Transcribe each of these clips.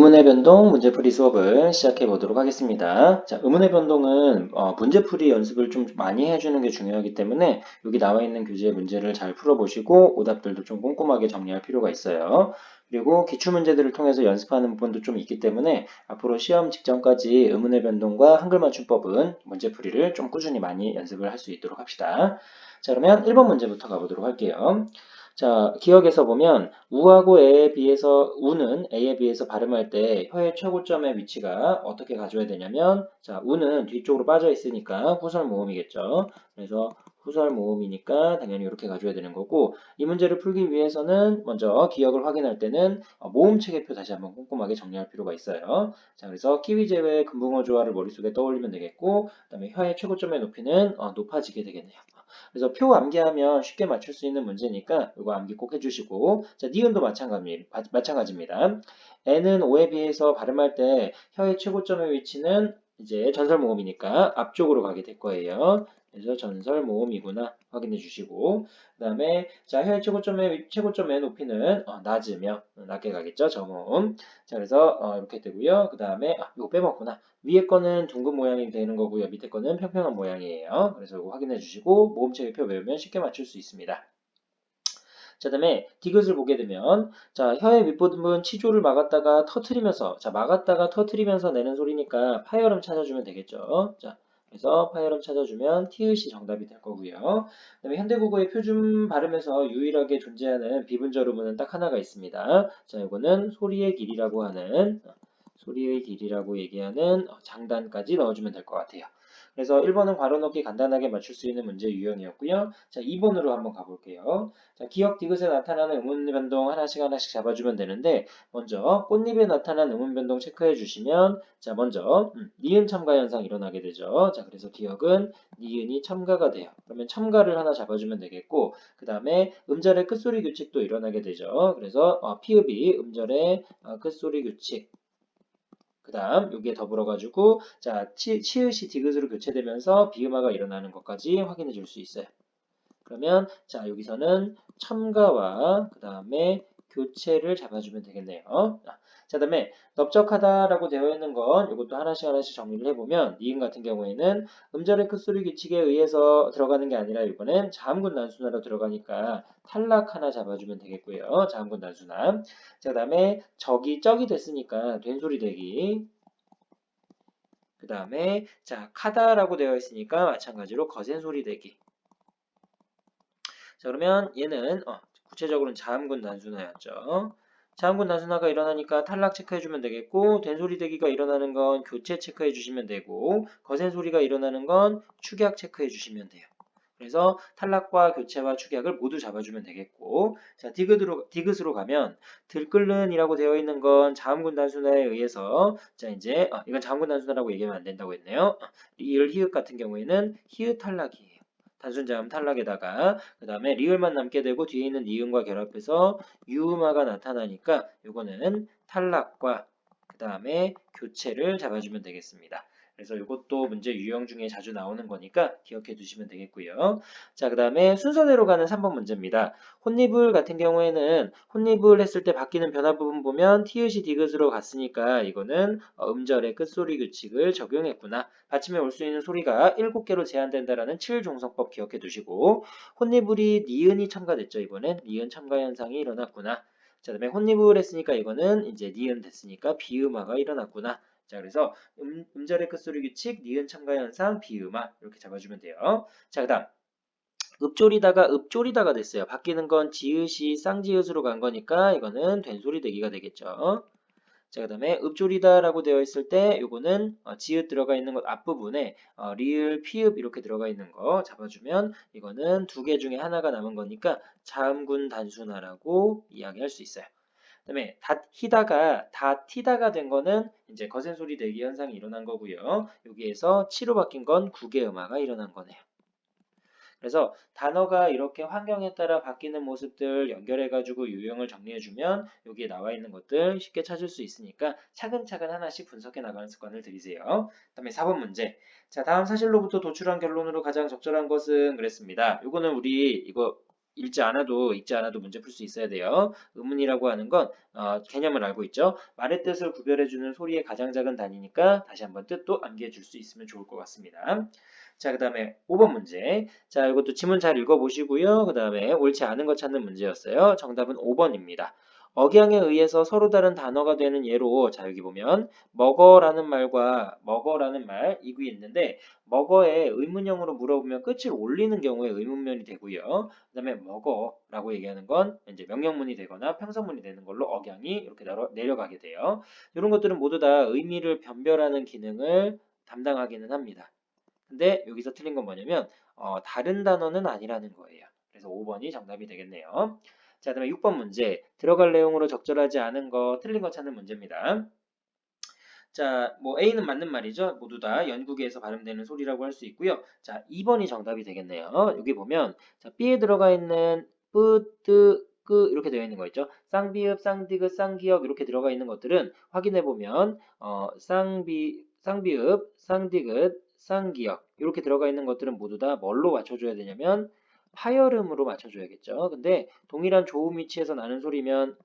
의문의 변동 문제풀이 수업을 시작해 보도록 하겠습니다. 자, 의문의 변동은 문제풀이 연습을 좀 많이 해주는 게 중요하기 때문에 여기 나와 있는 교재 문제를 잘 풀어보시고 오답들도 좀 꼼꼼하게 정리할 필요가 있어요. 그리고 기출문제들을 통해서 연습하는 부분도 좀 있기 때문에 앞으로 시험 직전까지 의문의 변동과 한글 맞춤법은 문제풀이를 좀 꾸준히 많이 연습을 할 수 있도록 합시다. 자, 그러면 1번 문제부터 가보도록 할게요. 자, 기억에서 보면 우하고 에에 비해서 우는 A에 비해서 발음할 때 혀의 최고점의 위치가 어떻게 가져야 되냐면 자, 우는 뒤쪽으로 빠져 있으니까 후설 모음이겠죠. 그래서 후설 모음이니까 당연히 이렇게 가져야 되는 거고 이 문제를 풀기 위해서는 먼저 기억을 확인할 때는 모음 체계표 다시 한번 꼼꼼하게 정리할 필요가 있어요. 자, 그래서 키위 제외 금붕어 조화를 머릿속에 떠올리면 되겠고 그다음에 혀의 최고점의 높이는 높아지게 되겠네요. 그래서 표 암기하면 쉽게 맞출 수 있는 문제니까 이거 암기 꼭 해주시고 자, 니은도 마찬가지입니다. n은 5에 비해서 발음할 때 혀의 최고점의 위치는 이제 전설 모음이니까 앞쪽으로 가게 될 거예요. 그래서 전설 모음이구나 확인해 주시고 그 다음에 자 혀의 최고점의 높이는 낮게 가겠죠. 저모음. 자 그래서 이렇게 되고요. 그 다음에 이거 빼먹구나. 위에 거는 둥근 모양이 되는 거고요. 밑에 거는 평평한 모양이에요. 그래서 이거 확인해 주시고 모음체계표 외우면 쉽게 맞출 수 있습니다. 자, 다음에 디귿을 보게 되면 자, 혀의 윗부분 치조를 막았다가 터트리면서 자, 막았다가 터트리면서 내는 소리니까 파열음 찾아주면 되겠죠. 자, 그래서 파열음 찾아주면 티읕이 정답이 될 거고요. 그다음에 현대국어의 표준 발음에서 유일하게 존재하는 비분절 의문은 딱 하나가 있습니다. 자, 이거는 소리의 길이라고 얘기하는 장단까지 넣어주면 될 것 같아요. 그래서 1번은 괄호 넣기 간단하게 맞출 수 있는 문제 유형이었고요. 자, 2번으로 한번 가볼게요. 자, 기억 디귿에 나타나는 의문 변동 하나씩 잡아주면 되는데 먼저 꽃잎에 나타난 의문 변동 체크해 주시면 자, 먼저 니은 첨가 현상 일어나게 되죠. 자, 그래서 기억은 니은이 첨가가 돼요. 그러면 첨가를 하나 잡아주면 되겠고 그 다음에 음절의 끝소리 규칙도 일어나게 되죠. 그래서 피읍이 음절의 끝소리 규칙 그 다음 여기에 더불어가지고 자 치읓이 디귿으로 교체되면서 비음화가 일어나는 것까지 확인해 줄 수 있어요. 그러면 자 여기서는 첨가와 그 다음에 교체를 잡아주면 되겠네요. 자 다음에 넓적하다라고 되어 있는 건 이것도 하나씩 정리를 해보면 니은 같은 경우에는 음절의 끝소리 규칙에 의해서 들어가는 게 아니라 이번엔 자음군 단순화로 들어가니까 탈락 하나 잡아주면 되겠고요. 자음군 단순화. 자 그다음에 적이 됐으니까 된소리 되기. 그 다음에 자 카다라고 되어 있으니까 마찬가지로 거센 소리 되기. 자 그러면 얘는 구체적으로는 자음군 단순화였죠. 자음군 단순화가 일어나니까 탈락 체크해주면 되겠고 된소리 대기가 일어나는 건 교체 체크해주시면 되고 거센 소리가 일어나는 건 축약 체크해주시면 돼요. 그래서 탈락과 교체와 축약을 모두 잡아주면 되겠고 자 디귿으로 가면 들끓는이라고 되어 있는 건 자음군 단순화에 의해서 자 이제 이건 자음군 단순화라고 얘기하면 안 된다고 했네요. 리을 히읗 같은 경우에는 히읗 탈락이에요. 단순자음 탈락에다가 그 다음에 리을만 남게 되고 뒤에 있는 니은과 결합해서 유음화가 나타나니까 이거는 탈락과 그 다음에 교체를 잡아주면 되겠습니다. 그래서 이것도 문제 유형 중에 자주 나오는 거니까 기억해 두시면 되겠고요. 자, 그 다음에 순서대로 가는 3번 문제입니다. 혼립을 같은 경우에는 혼립을 했을 때 바뀌는 변화 부분 보면 티읕이 디귿으로 갔으니까 이거는 음절의 끝소리 규칙을 적용했구나. 받침에 올 수 있는 소리가 7개로 제한된다라는 7종성법 기억해 두시고 혼립을이 니은이 첨가됐죠. 이번엔 니은 첨가 현상이 일어났구나. 자, 그다음에 혼립을 했으니까 이거는 이제 니은 됐으니까 비음화가 일어났구나. 자, 그래서 음절의 끝소리 규칙, 니은 첨가 현상, 비음화 이렇게 잡아주면 돼요. 자, 그다음 읍조리다가 됐어요. 바뀌는 건 지읒이 쌍지읒으로 간 거니까 이거는 된소리 대기가 되겠죠. 자, 그 다음에 읍조리다라고 되어 있을 때 요거는 지읒 들어가 있는 것 앞부분에 리을, 피읍 이렇게 들어가 있는 거 잡아주면 이거는 두 개 중에 하나가 남은 거니까 자음군 단순화라고 이야기할 수 있어요. 그다음에 닷히다가 된 거는 이제 거센 소리 대기 현상이 일어난 거고요. 여기에서 치로 바뀐 건 국의 음화가 일어난 거네요. 그래서 단어가 이렇게 환경에 따라 바뀌는 모습들 연결해가지고 유형을 정리해주면 여기에 나와 있는 것들 쉽게 찾을 수 있으니까 차근차근 하나씩 분석해 나가는 습관을 들이세요. 그다음에 4번 문제. 자, 다음 사실로부터 도출한 결론으로 가장 적절한 것은 그랬습니다. 요거는 우리 이거 읽지 않아도 문제 풀 수 있어야 돼요. 의문이라고 하는 건 개념을 알고 있죠. 말의 뜻을 구별해주는 소리의 가장 작은 단위니까 다시 한번 뜻도 암기해 줄 수 있으면 좋을 것 같습니다. 자, 그 다음에 5번 문제. 자, 이것도 지문 잘 읽어보시고요. 그 다음에 옳지 않은 거 찾는 문제였어요. 정답은 5번입니다. 억양에 의해서 서로 다른 단어가 되는 예로, 자, 여기 보면 먹어라는 말과 먹어라는 말 이게 있는데 먹어에 의문형으로 물어보면 끝을 올리는 경우에 의문면이 되고요. 그 다음에 먹어라고 얘기하는 건 이제 명령문이 되거나 평서문이 되는 걸로 억양이 이렇게 내려가게 돼요. 이런 것들은 모두 다 의미를 변별하는 기능을 담당하기는 합니다. 근데 여기서 틀린 건 뭐냐면 다른 단어는 아니라는 거예요. 그래서 5번이 정답이 되겠네요. 자, 그다음에 6번 문제. 들어갈 내용으로 적절하지 않은 거, 틀린 거 찾는 문제입니다. 자, 뭐 A는 맞는 말이죠. 모두 다 연구계에서 발음되는 소리라고 할 수 있고요. 자, 2번이 정답이 되겠네요. 여기 보면 자, B에 들어가 있는 뿌, 뜨, 끄 이렇게 되어 있는 거 있죠. 쌍비읍, 쌍디귿, 쌍기역 이렇게 들어가 있는 것들은 확인해 보면 쌍비읍, 쌍디귿, 쌍기역 이렇게 들어가 있는 것들은 모두 다 뭘로 맞춰줘야 되냐면 하열음으로 맞춰줘야겠죠. 근데 동일한 조음 위치에서 나는 소리면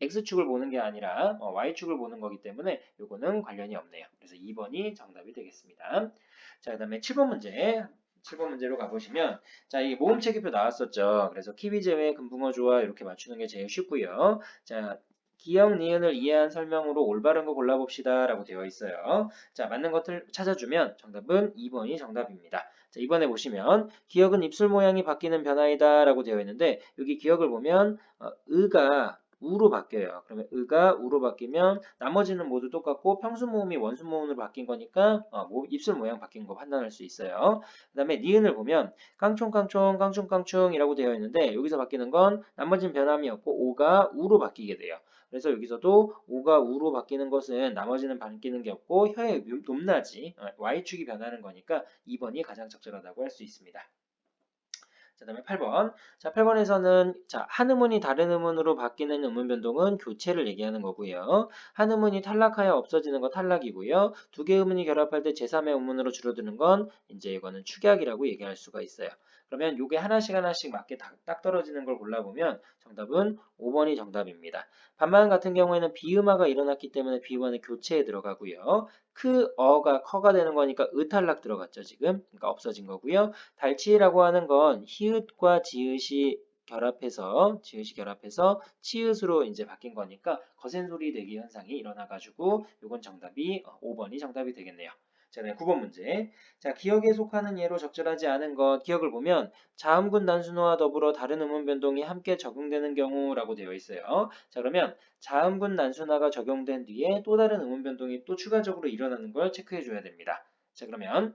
X축을 보는 게 아니라 Y축을 보는 거기 때문에 요거는 관련이 없네요. 그래서 2번이 정답이 되겠습니다. 자, 그 다음에 7번 문제. 7번 문제로 가보시면 자, 이 모음체계표 나왔었죠. 그래서 키위제외 금붕어조와 이렇게 맞추는 게 제일 쉽고요. 자, 기역, 니은을 이해한 설명으로 올바른 거 골라봅시다 라고 되어 있어요. 자, 맞는 것을 찾아주면 정답은 2번이 정답입니다. 자, 이번에 보시면 기역은 입술 모양이 바뀌는 변화이다 라고 되어 있는데 여기 기역을 보면 의가 우로 바뀌어요. 그러면 의가 우로 바뀌면 나머지는 모두 똑같고 평수 모음이 원수 모음으로 바뀐 거니까 입술 모양 바뀐 거 판단할 수 있어요. 그 다음에 니은을 보면 깡총깡총 깡충깡충이라고 되어 있는데 여기서 바뀌는 건 나머지는 변함이 없고 오가 우로 바뀌게 돼요. 그래서 여기서도 오가 우로 바뀌는 것은 나머지는 바뀌는 게 없고 혀의 높낮이 Y축이 변하는 거니까 2번이 가장 적절하다고 할 수 있습니다. 그 다음에 8번. 자, 8번에서는 자, 한 음운이 다른 음운으로 바뀌는 음운 변동은 교체를 얘기하는 거고요. 한 음운이 탈락하여 없어지는 거 탈락이고요. 두 개의 음운이 결합할 때 제3의 음운으로 줄어드는 건 이제 이거는 축약이라고 얘기할 수가 있어요. 그러면 요게 하나씩 맞게 딱 떨어지는 걸 골라보면 정답은 5번이 정답입니다. 반만 같은 경우에는 비음화가 일어났기 때문에 비음화는 교체에 들어가고요. 그 어가 커가 되는 거니까 으탈락 들어갔죠 지금. 그러니까 없어진 거고요. 달치라고 하는 건 히읗과 지읒이 결합해서 치읒으로 이제 바뀐 거니까 거센 소리 내기 현상이 일어나가지고 요건 정답이 5번이 정답이 되겠네요. 자, 9번 문제. 자, 기역에 속하는 예로 적절하지 않은 것, 기역을 보면 자음군 단순어와 더불어 다른 음운 변동이 함께 적용되는 경우라고 되어 있어요. 자, 그러면 자음군 단순화가 적용된 뒤에 또 다른 음운 변동이 또 추가적으로 일어나는 걸 체크해 줘야 됩니다. 자, 그러면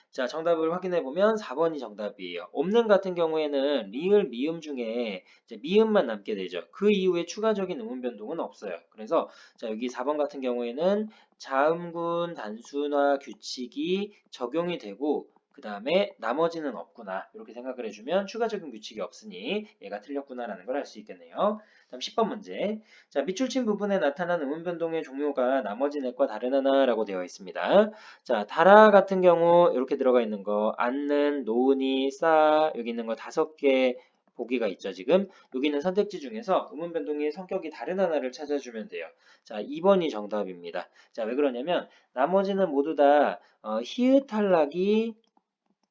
자, 정답을 확인해 보면 4번이 정답이에요. 없는 같은 경우에는 리을, 미음 중에 이제 미음만 남게 되죠. 그 이후에 추가적인 음운 변동은 없어요. 그래서 자, 여기 4번 같은 경우에는 자음군 단순화 규칙이 적용이 되고 그 다음에 나머지는 없구나. 이렇게 생각을 해주면 추가적인 규칙이 없으니 얘가 틀렸구나라는 걸 알 수 있겠네요. 다음 10번 문제. 자, 밑줄친 부분에 나타난 음운 변동의 종류가 나머지 넷과 다르나라고 되어 있습니다. 자, 달아 같은 경우 이렇게 들어가 있는 거 앉는, 노은이, 싸 여기 있는 거 5개 보기가 있죠, 지금. 여기 있는 선택지 중에서 음운 변동의 성격이 다른 하나를 찾아주면 돼요. 자, 2번이 정답입니다. 자, 왜 그러냐면 나머지는 모두 다 히읗 탈락이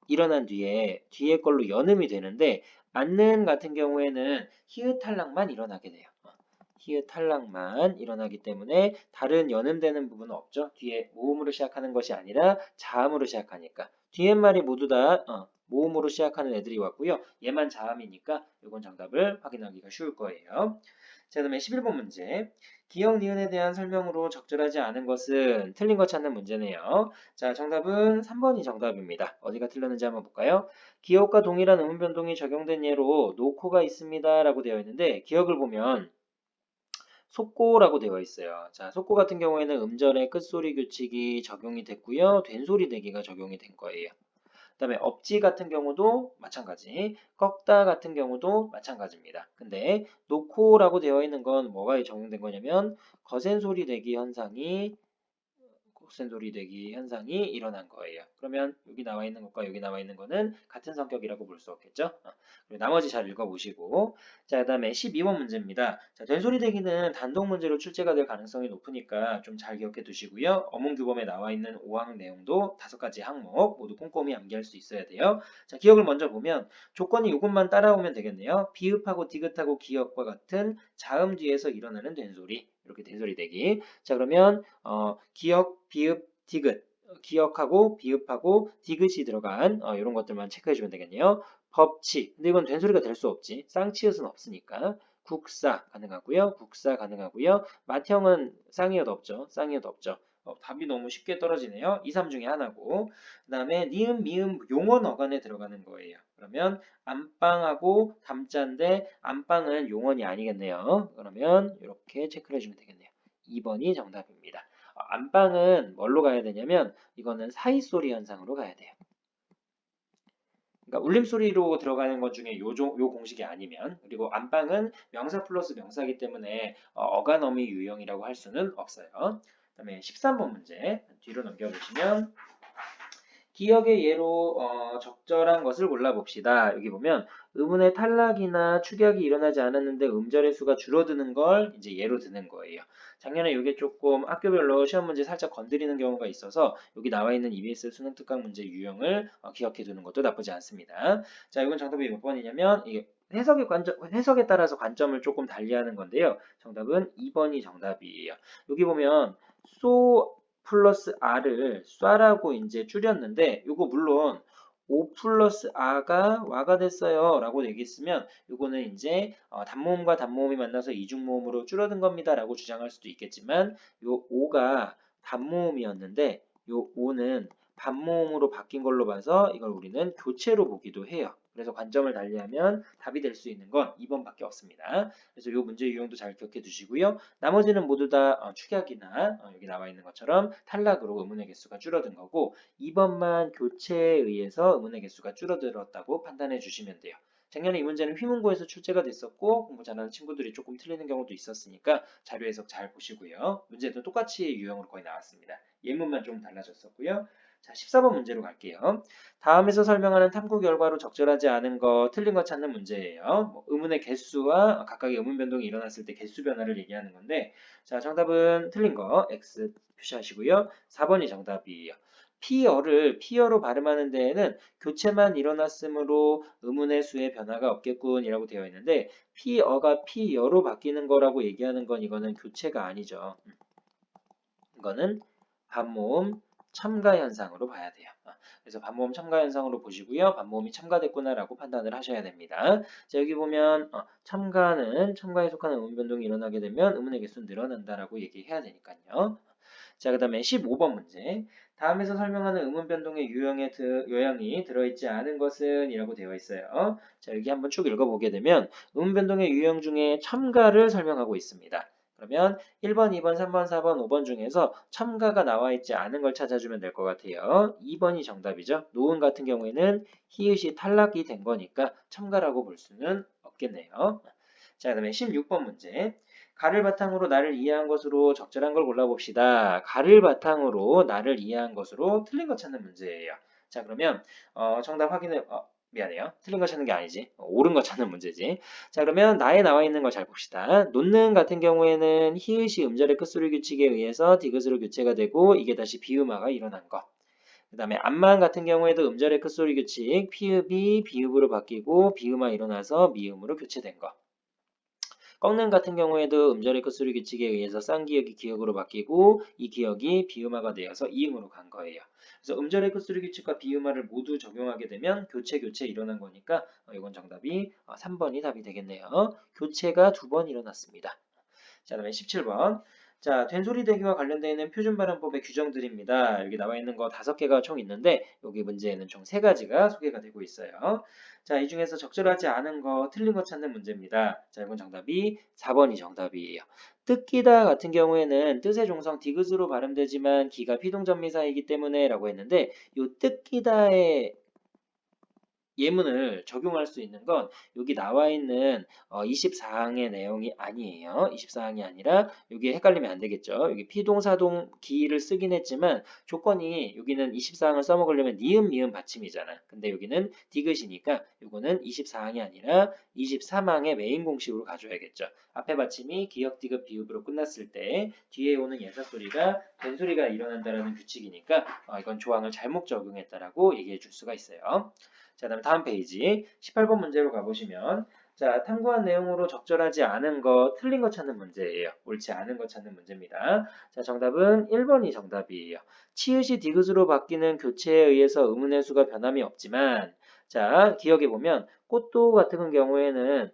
일어난 뒤에 걸로 연음이 되는데 앉는 같은 경우에는 히읗 탈락만 일어나게 돼요. 히읗 탈락만 일어나기 때문에 다른 연음되는 부분은 없죠. 뒤에 모음으로 시작하는 것이 아니라 자음으로 시작하니까. 뒤에 말이 모두 다 모음으로 시작하는 애들이 왔고요. 얘만 자음이니까 이건 정답을 확인하기가 쉬울 거예요. 자, 그다음에 11번 문제. 기역, 니은에 대한 설명으로 적절하지 않은 것은 틀린 거 찾는 문제네요. 자, 정답은 3번이 정답입니다. 어디가 틀렸는지 한번 볼까요? 기역과 동일한 음운 변동이 적용된 예로 노코가 있습니다. 라고 되어 있는데 기역을 보면 속고라고 되어 있어요. 자, 속고 같은 경우에는 음절의 끝소리 규칙이 적용이 됐고요. 된소리 내기가 적용이 된 거예요. 그 다음에 업지 같은 경우도 마찬가지, 꺾다 같은 경우도 마찬가지입니다. 근데 놓고라고 되어 있는 건 뭐가 적용된 거냐면 거센 소리 내기 현상이 곡센소리 되기 현상이 일어난 거예요. 그러면 여기 나와 있는 것과 여기 나와 있는 거는 같은 성격이라고 볼 수 없겠죠? 그리고 나머지 잘 읽어보시고 자, 그 다음에 12번 문제입니다. 자, 된소리 대기는 단독 문제로 출제가 될 가능성이 높으니까 좀 잘 기억해 두시고요. 어문규범에 나와 있는 5항 내용도 5가지 항목 모두 꼼꼼히 암기할 수 있어야 돼요. 자, 기억을 먼저 보면 조건이 이것만 따라오면 되겠네요. 비읍하고 디귿하고 기역과 같은 자음 뒤에서 일어나는 된소리. 이렇게 된소리 대기. 자, 그러면 기역, 비읍, 디귿. 기역하고 비읍하고 디귿이 들어간 이런 것들만 체크해 주면 되겠네요. 법치. 근데 이건 된소리가 될 수 없지. 쌍치읓은 없으니까. 국사 가능하고요. 국사 가능하고요. 맏형은 쌍이읓 없죠. 쌍이읓 없죠. 답이 너무 쉽게 떨어지네요. 2, 3 중에 하나고. 그 다음에 니은, 미음, 용언 어간에 들어가는 거예요. 그러면 안방하고 담자인데 안방은 용언이 아니겠네요. 그러면 이렇게 체크를 해주면 되겠네요. 2번이 정답입니다. 안방은 뭘로 가야 되냐면 이거는 사이소리 현상으로 가야 돼요. 그러니까 울림소리로 들어가는 것 중에 요 공식이 아니면 그리고 안방은 명사 플러스 명사이기 때문에 어간어미 유형이라고 할 수는 없어요. 그 다음에 13번 문제 뒤로 넘겨보시면 기역의 예로 적절한 것을 골라봅시다. 여기 보면 의문의 탈락이나 축약이 일어나지 않았는데 음절의 수가 줄어드는 걸 이제 예로 드는 거예요. 작년에 이게 조금 학교별로 시험 문제 살짝 건드리는 경우가 있어서 여기 나와 있는 EBS 수능 특강 문제 유형을 기억해 두는 것도 나쁘지 않습니다. 자, 이건 정답이 몇 번이냐면 이게 해석에 따라서 관점을 조금 달리하는 건데요. 정답은 2번이 정답이에요. 여기 보면 플러스 r을 쏴라고 이제 줄였는데 이거 물론 O 플러스 R가 와가 됐어요 라고 얘기했으면 이거는 이제 단모음과 단모음이 만나서 이중모음으로 줄어든 겁니다 라고 주장할 수도 있겠지만 요 O가 단모음이었는데 요 O는 반모음으로 바뀐 걸로 봐서 이걸 우리는 교체로 보기도 해요. 그래서 관점을 달리하면 답이 될 수 있는 건 2번밖에 없습니다. 그래서 이 문제 유형도 잘 기억해 두시고요. 나머지는 모두 다 축약이나 여기 나와 있는 것처럼 탈락으로 의문의 개수가 줄어든 거고 2번만 교체에 의해서 의문의 개수가 줄어들었다고 판단해 주시면 돼요. 작년에 이 문제는 휘문고에서 출제가 됐었고 공부 잘하는 친구들이 조금 틀리는 경우도 있었으니까 자료 해석 잘 보시고요. 문제도 똑같이 유형으로 거의 나왔습니다. 예문만 좀 달라졌었고요. 자, 14번 문제로 갈게요. 다음에서 설명하는 탐구 결과로 적절하지 않은 거, 틀린 거 찾는 문제예요. 의문의 개수와 각각의 의문 변동이 일어났을 때 개수 변화를 얘기하는 건데, 자, 정답은 틀린 거 X 표시하시고요. 4번이 정답이에요. 피어로 발음하는 데에는 교체만 일어났으므로 의문의 수의 변화가 없겠군이라고 되어 있는데 피어가 피여로 바뀌는 거라고 얘기하는 건 이거는 교체가 아니죠. 이거는 반모음 첨가 현상으로 봐야 돼요. 그래서 반모음 첨가 현상으로 보시고요. 반모음이 첨가됐구나라고 판단을 하셔야 됩니다. 자, 여기 보면 첨가에 속하는 의문 변동이 일어나게 되면 의문의 개수는 늘어난다라고 얘기해야 되니까요. 자, 그 다음에 15번 문제. 다음에서 설명하는 의문 변동의 요양이 들어있지 않은 것은 이라고 되어 있어요. 자, 여기 한번 쭉 읽어보게 되면 의문 변동의 유형 중에 첨가를 설명하고 있습니다. 그러면 1번, 2번, 3번, 4번, 5번 중에서 첨가가 나와 있지 않은 걸 찾아주면 될 것 같아요. 2번이 정답이죠. 노은 같은 경우에는 히읗이 탈락이 된 거니까 첨가라고 볼 수는 없겠네요. 자, 그 다음에 16번 문제. 가를 바탕으로 나를 이해한 것으로 적절한 걸 골라봅시다. 가를 바탕으로 나를 이해한 것으로 틀린 거 찾는 문제예요. 자, 그러면 정답 확인해. 미안해요. 틀린 거 찾는 게 아니지. 옳은 거 찾는 문제지. 자, 그러면 나에 나와 있는 걸 잘 봅시다. 놓는 같은 경우에는 히읗이 음절의 끝소리 규칙에 의해서 디귿으로 교체가 되고 이게 다시 비음화가 일어난 거. 그 다음에 암만 같은 경우에도 음절의 끝소리 규칙 피읍이 비읍으로 바뀌고 비음화 일어나서 미음으로 교체된 거. 꺾는 같은 경우에도 음절의 끝소리 규칙에 의해서 쌍기역이 기역으로 바뀌고 이 기역이 비음화가 되어서 이음으로 간 거예요. 그래서 음절의 끝소리 규칙과 비음화를 모두 적용하게 되면 교체 일어난 거니까 이건 정답이 3번이 답이 되겠네요. 교체가 2번 일어났습니다. 자, 다음에 17번. 자, 된소리 대기와 관련되어 있는 표준 발음법의 규정들입니다. 여기 나와 있는 거 5개가 총 있는데 여기 문제에는 총 3가지가 소개가 되고 있어요. 자, 이 중에서 적절하지 않은 거, 틀린 거 찾는 문제입니다. 자, 이건 정답이 4번이 정답이에요. 뜯기다 같은 경우에는 뜻의 종성 디귿으로 발음되지만 기가 피동전미사이기 때문에 라고 했는데 이 뜯기다의 예문을 적용할 수 있는 건 여기 나와 있는 24항의 내용이 아니에요. 24항이 아니라 여기 헷갈리면 안 되겠죠. 여기 피동사동 기를 쓰긴 했지만 조건이 여기는 24항을 써먹으려면 니은 미음 받침이잖아. 근데 여기는 디귿이니까 이거는 24항이 아니라 23항의 메인 공식으로 가져야겠죠. 앞에 받침이 기역 디귿 비읍으로 끝났을 때 뒤에 오는 예사소리가 된소리가 일어난다라는 규칙이니까 이건 조항을 잘못 적용했다라고 얘기해 줄 수가 있어요. 자, 그다음 다음 페이지 18번 문제로 가보시면 자, 탐구한 내용으로 적절하지 않은 거, 틀린 거 찾는 문제예요. 옳지 않은 거 찾는 문제입니다. 자, 정답은 1번이 정답이에요. 치읓이 디귿으로 바뀌는 교체에 의해서 의문의 수가 변함이 없지만 자, 기억해 보면 꽃도 같은 경우에는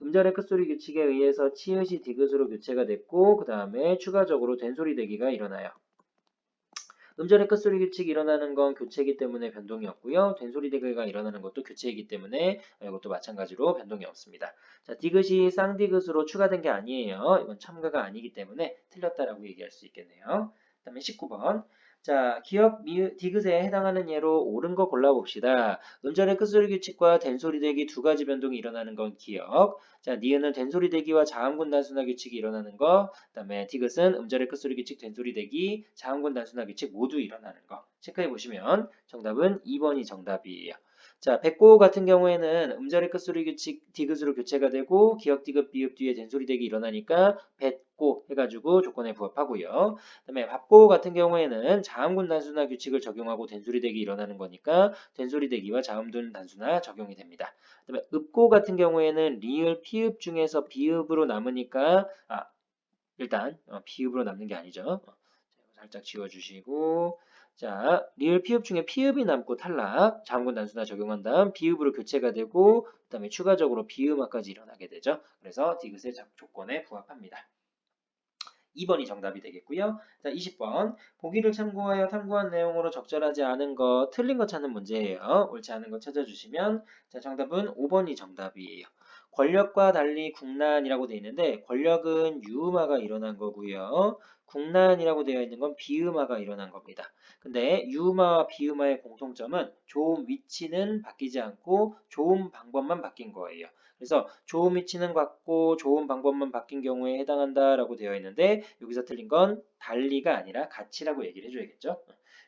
음절의 끝소리 규칙에 의해서 치읓이 디귿으로 교체가 됐고 그 다음에 추가적으로 된소리 대기가 일어나요. 음절의 끝소리 규칙이 일어나는 건 교체이기 때문에 변동이 없고요. 된소리 대기가 일어나는 것도 교체이기 때문에 이것도 마찬가지로 변동이 없습니다. 자, 디귿이 쌍디귿으로 추가된 게 아니에요. 이건 첨가가 아니기 때문에 틀렸다라고 얘기할 수 있겠네요. 그 다음에 19번. 자, 기역 디귿에 해당하는 예로 옳은 거 골라봅시다. 음절의 끝소리 규칙과 된소리 대기 두 가지 변동이 일어나는 건 기역. 자, 니은은 된소리 대기와 자음군 단순화 규칙이 일어나는 거. 그다음에 디귿은 음절의 끝소리 규칙, 된소리 대기, 자음군 단순화 규칙 모두 일어나는 거. 체크해 보시면 정답은 2번이 정답이에요. 자, 백고 같은 경우에는 음절의 끝소리 규칙 디귿으로 교체가 되고 기역 디귿 비읍 뒤에 된소리 대기 일어나니까 뱃고 해가지고 조건에 부합하고요. 그다음에 밥고 같은 경우에는 자음군 단순화 규칙을 적용하고 된소리 대기 일어나는 거니까 된소리 대기와 자음군 단순화 적용이 됩니다. 그다음에 읍고 같은 경우에는 리을 피읍 중에서 비읍으로 남으니까 일단 비읍으로 남는 게 아니죠. 살짝 지워주시고 자 리을 피읍 중에 피읍이 남고 탈락 자음군 단순화 적용한 다음 비읍으로 교체가 되고 그 다음에 추가적으로 비음화까지 일어나게 되죠. 그래서 디귿의 조건에 부합합니다. 2번이 정답이 되겠고요. 자, 20번. 보기를 참고하여 탐구한 내용으로 적절하지 않은 거, 틀린 거 찾는 문제예요. 옳지 않은 거 찾아주시면 자, 정답은 5번이 정답이에요. 권력과 달리 국난이라고 되어 있는데 권력은 유음화가 일어난 거고요. 국난이라고 되어 있는 건 비음화가 일어난 겁니다. 근데 유음화와 비음화의 공통점은 조음 위치는 바뀌지 않고 조음 방법만 바뀐 거예요. 그래서 조음 위치는 같고 조음 방법만 바뀐 경우에 해당한다라고 되어 있는데 여기서 틀린 건 달리가 아니라 같이라고 얘기를 해줘야겠죠.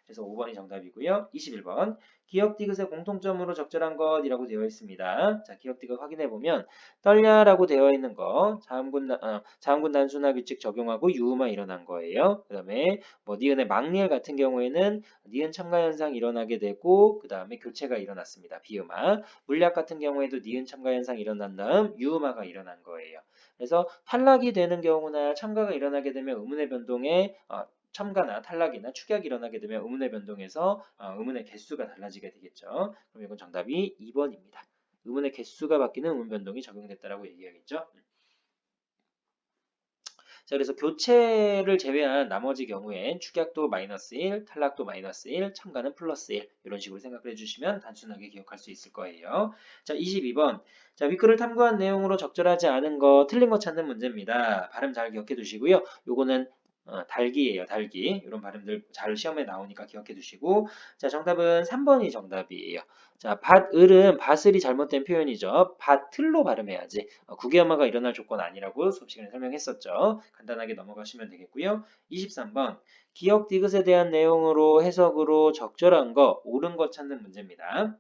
그래서 5번이 정답이고요. 21번. 기역 디귿의 공통점으로 적절한 것이라고 되어 있습니다. 자, 기역 디귿 확인해 보면 떨냐라고 되어 있는 거 자음군 단순화 규칙 적용하고 유음화 일어난 거예요. 그다음에 뭐 니은의 막리을 같은 경우에는 니은 첨가 현상 일어나게 되고 그다음에 교체가 일어났습니다. 비음화. 물약 같은 경우에도 니은 첨가 현상 일어난 다음 유음화가 일어난 거예요. 그래서 탈락이 되는 경우나 첨가가 일어나게 되면 의문의 변동에 첨가나 탈락이나 축약이 일어나게 되면 의문의 변동에서 의문의 개수가 달라지게 되겠죠. 그럼 이건 정답이 2번입니다. 의문의 개수가 바뀌는 의문 변동이 적용됐다라고 얘기하겠죠. 자, 그래서 교체를 제외한 나머지 경우엔 축약도 마이너스 1, 탈락도 마이너스 1, 첨가는 플러스 1 이런 식으로 생각을 해주시면 단순하게 기억할 수 있을 거예요. 자, 22번. 자, 위크를 탐구한 내용으로 적절하지 않은 거, 틀린 거 찾는 문제입니다. 발음 잘 기억해 두시고요. 요거는 달기예요, 달기. 이런 발음들 잘 시험에 나오니까 기억해 두시고. 자, 정답은 3번이 정답이에요. 자, 밭을은 밭을이 잘못된 표현이죠. 밭을로 발음해야지. 국외음화가 일어날 조건 아니라고 수업 시간에 설명했었죠. 간단하게 넘어가시면 되겠고요. 23번. 기역 디귿에 대한 내용으로 해석으로 적절한 거, 옳은 거 찾는 문제입니다.